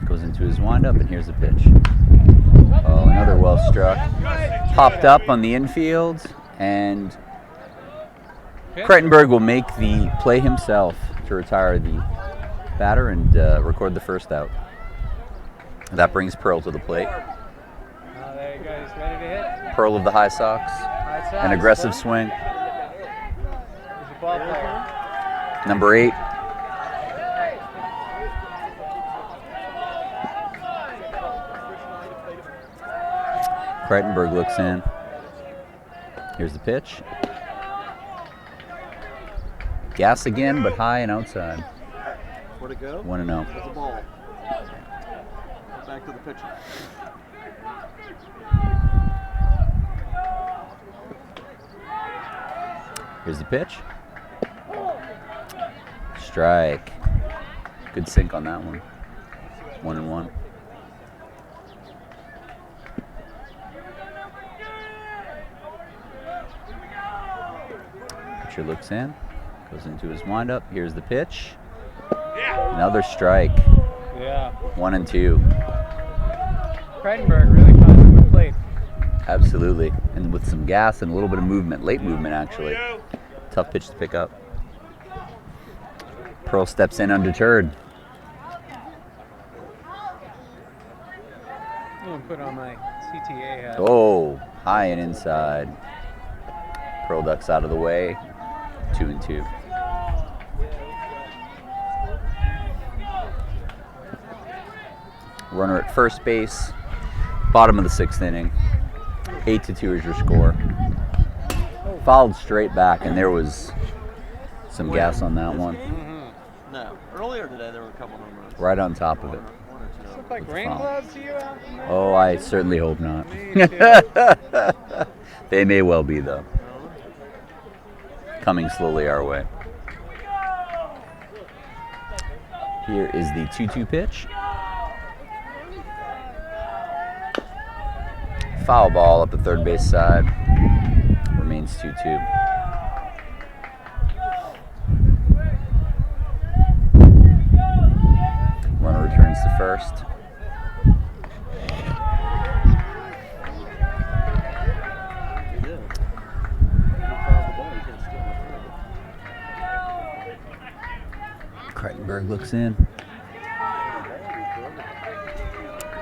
Goes into his windup, and here's the pitch. Oh, another well struck. Popped up on the infield, and Kreitenberg will make the play himself to retire the batter and record the first out. That brings Pearl to the plate. There you go, he's ready to hit. Pearl of the High Sox. High Sox. An aggressive swing. He's a ball player. Number 8. Kreitenberg looks in. Here's the pitch. Gas again, but high and outside. Where'd it go? 1-0. It's a ball. Back to the pitcher. Here's the pitch. Strike. Good sink on that one. 1-1. Pitcher looks in, goes into his windup. Here's the pitch. Another strike. Yeah. 1-2. Kreitenberg really climbed the plate. Absolutely. And with some gas and a little bit of movement, late movement actually. Tough pitch to pick up. Pearl steps in undeterred. I'm going to put on my CTA hat. Oh, high and inside. Pearl ducks out of the way. 2-2. Runner at first base. Bottom of the 6th inning. 8-2 is your score. Fouled straight back, and there was some gas on that one. No. Earlier today there were a couple home runs. Right on top of it. One or two. Does it look like With rain foul. clouds to you out there? Oh, I certainly hope not. Me too. They may well be, though. Coming slowly our way. Here is the 2-2 pitch. Foul ball up the third base side. Remains 2-2. Runner returns to first. Kreitenberg looks in.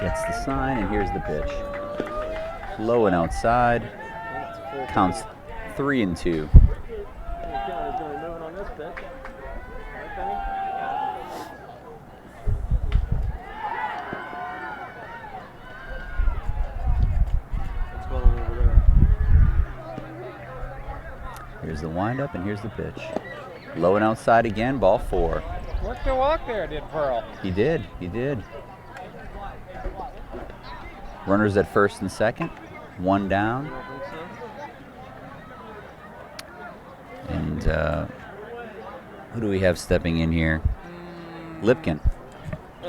Gets the sign, and here's the pitch. Low and outside. Counts 3-2. Here's the windup, and here's the pitch. Low and outside again, ball 4. Worked the walk there, did Pearl. He did. Runners at first and second. 1 down. And who do we have stepping in here? Lipkin,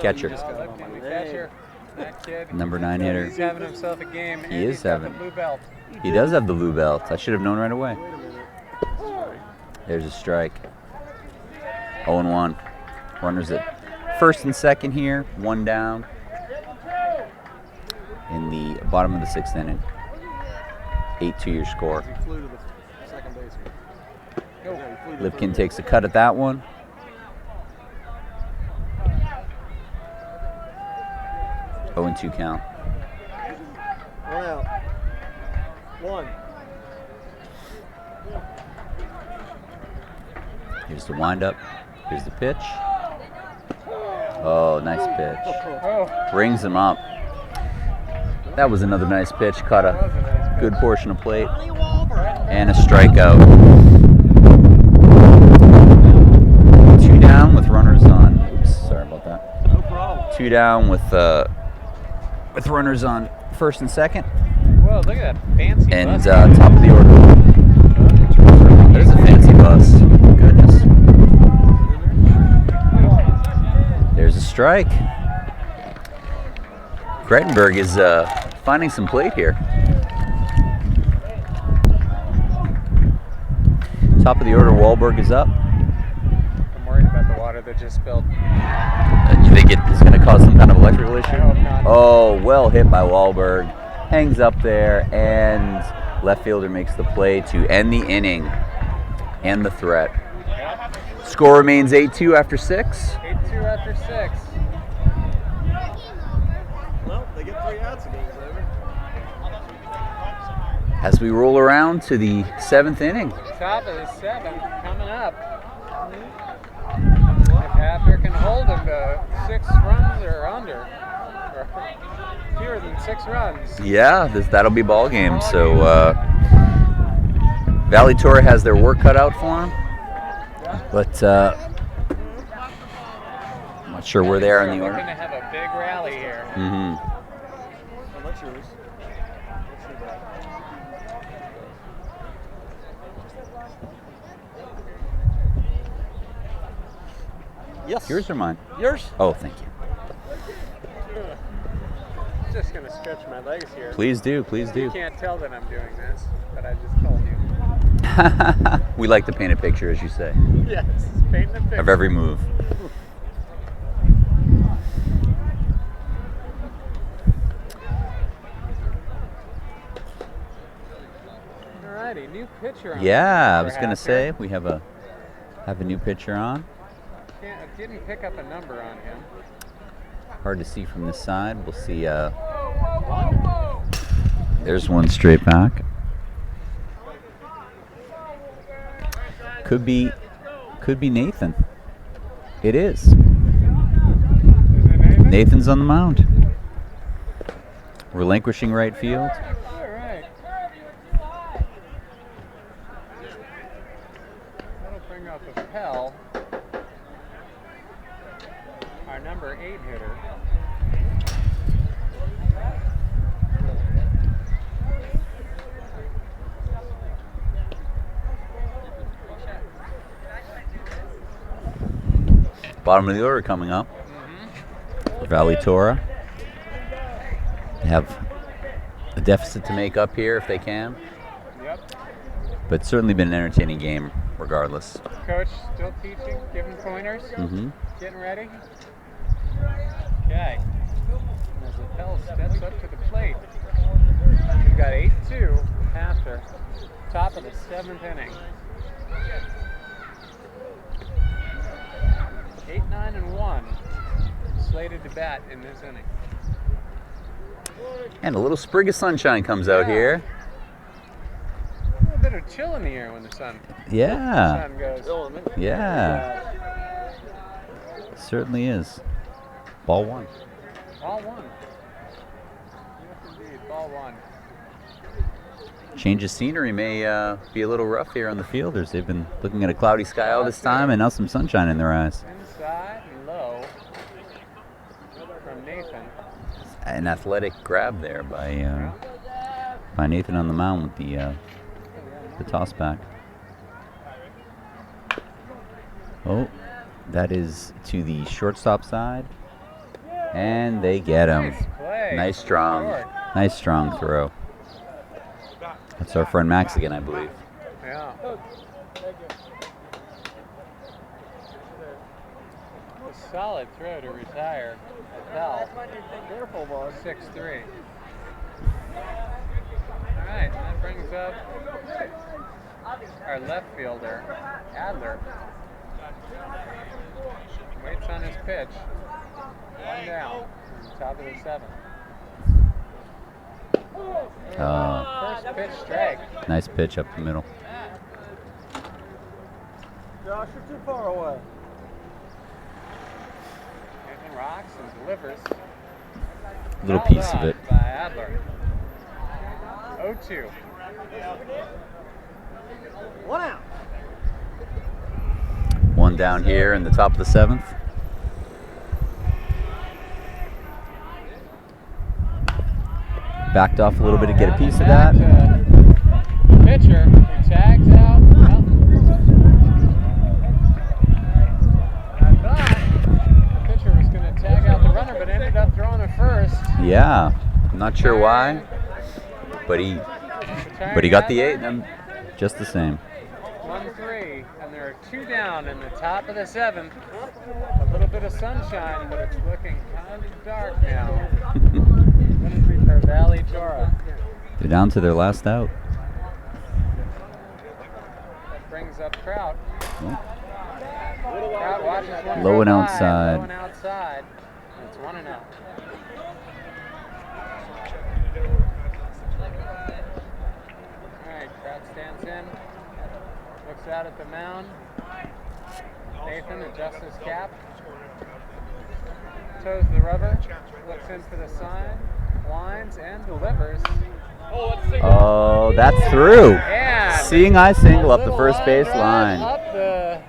catcher. Lipkin, the catcher. That kid. Number 9 hitter. He's having himself a game. He and is he's got having- the blue belt. He does have the blue belt. I should have known right away. There's a strike. 0-1. Runners at first and second here. 1 down. In the bottom of the 6th inning. 8-2 your score. He flew to the second baseman. Yeah, he flew to Lipkin third. takes a cut at that one. Oh, and 2 count. 1 out. 1. Here's the windup. Here's the pitch. Oh, nice pitch. Oh, Brings him up. That was another nice pitch. Caught that was a a nice pitch. good portion of plate. And a strikeout. 2 down with runners on. Oops, sorry about that. No problem. 2 down with runners on first and second. Whoa, look at that fancy And bus. top of the order. That is a fancy bus. Goodness. There's a strike. Kreitenberg is finding some plate here. Top of the order, Wahlberg is up. I'm worried about the water that just spilled. You think it's going to cause some kind of electrical issue? I hope not. Oh, well hit by Wahlberg. Hangs up there, and left fielder makes the play to end the inning and the threat. Score remains 8-2 after 6. 8-2 after 6. Well, they get 3 outs, the game's over. As we roll around to the 7th inning. Top of the 7th coming up. If HAFTR can hold him to 6 runs or under, or fewer than 6 runs. Yeah, that'll be ball game. So Valley Torah has their work cut out for them. But Not sure where they are in the We're order. going to have a big rally here. Mm-hmm. Oh, that's yours. Let's see that. Yes. Yours or mine? Yours. Oh, thank you. Just going to stretch my legs here. Please do, please You do. can't tell that I'm doing this, but I just told you. We like to paint a picture, as you say, Yes, paint the picture. of every move. Alrighty, new pitcher on Yeah, I for was gonna HAFTR. say we have a new picture on. Didn't pick up a number on him. Hard to see from this side. We'll see. There's one straight back. Could be Nathan. It is. Is it Nathan? Nathan's on the mound. Relinquishing right field. Alright. That'll bring up a Pell, our number 8 hitter. Bottom of the order coming up. Valley Torah. They have a deficit to make up here if they can, Yep. but certainly been an entertaining game regardless. Coach still teaching, giving pointers, Mm-hmm. getting ready. Okay. And as the Pell steps up to the plate, we've got 8-2 after top of the 7th inning. 8, 9, and 1 slated to bat in this inning. And a little sprig of sunshine comes out Yeah. here. A little bit of chill in the air when the sun Yeah, goes. yeah, certainly is. Ball one. Ball 1. Yes, indeed. Ball 1. Change of scenery may be a little rough here on the fielders. They've been looking at a cloudy sky all this time, and now some sunshine in their eyes. Inside and low from Nathan. An athletic grab there by Nathan on the mound with the toss back. Oh, that is to the shortstop side, and they get him. Nice play. Nice Short. strong throw. That's our friend Max again, I believe. Yeah. A solid throw to retire Pell. Careful, boss. 6-3. All right, that brings up our left fielder, Adler. Waits on his pitch. One down, top of the 7th. First pitch strike. Nice pitch up the middle. Josh, you're too far away. Nathan rocks and delivers. Little Fouled piece of on it. by Adler. 0-2. 1 out. One down here in the top of the 7th. Backed off a little bit to get a piece of that. Pitcher who tags out. Well, I thought the pitcher was going to tag out the runner, but ended up throwing it first. Yeah, I'm not sure why, but he got the 8 and just the same. 1-3, and there are 2 down in the top of the 7th. A little bit of sunshine, but it's looking kind of dark now. 1-3 for Valley Torah. They're down to their last out. That brings up Kraut. Kraut watches one Low go and by, outside. Low and outside. It's 1-0. All right, Kraut stands in, looks out at the mound. Nathan adjusts his cap, toes the rubber, looks in for the sign, winds and delivers. Oh, that's through. And Seeing eye single a up the little first line base drive line. Up the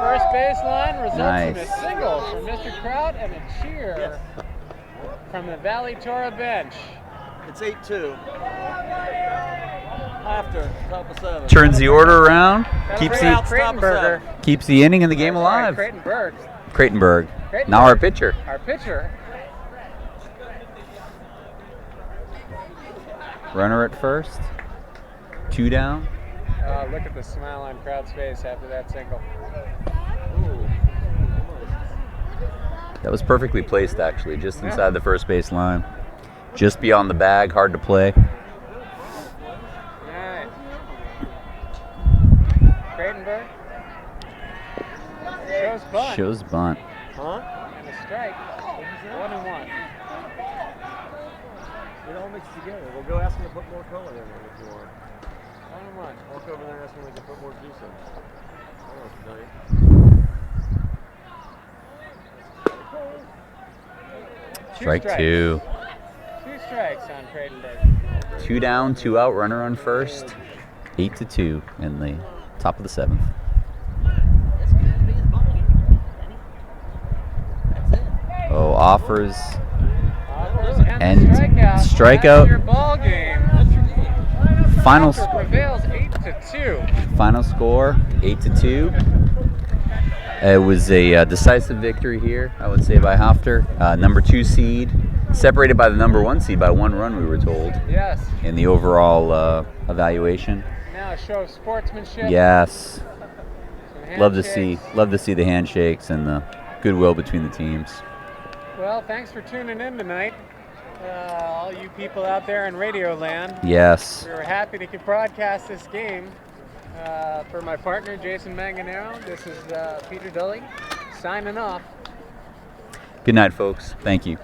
first baseline results in Nice. a single from Mr. Kraut and a cheer from the Valley Torah bench. It's 8-2. HAFTR, top of 7. Turns the order around. Keeps That'll the bring out Creightonberger. keeps the inning and the game alive. Creightonberg. Creightonberg. Creightonberg. Now our pitcher. Our pitcher. Runner at first. 2 down. Look at the smile on Kraut's face after that single. That was perfectly placed, actually, just inside the first base line. Just beyond the bag, hard to play. Alright. Creightonberg. Shows bunt. Shows bunt. Huh? And a strike. 1-1. It all mixed together. We'll go ask them to put more color in there if you want. 1-1. Walk over there and ask them if they can put more juice in. Oh, nice. Strike strikes. 2. 2 strikes on Creightonberg. 2 down, 2 out, runner on first. 8-2 in the top of the 7th. Oh, offers. And And strikeout. strikeout. That's your ball game. Final HAFTR prevails 8-2. Final score, 8-2. It was a decisive victory here, I would say, by HAFTR. Number 2 seed, separated by the number 1 seed by 1 run, we were told, Yes. in the overall evaluation. Now a show of sportsmanship. Yes, Some love to handshakes. see the handshakes and the goodwill between the teams. Well, thanks for tuning in tonight, all you people out there in Radio Land. Yes. We were happy to broadcast this game. For my partner, Jason Manganero, this is Peter Dully, signing off. Good night, folks. Thank you.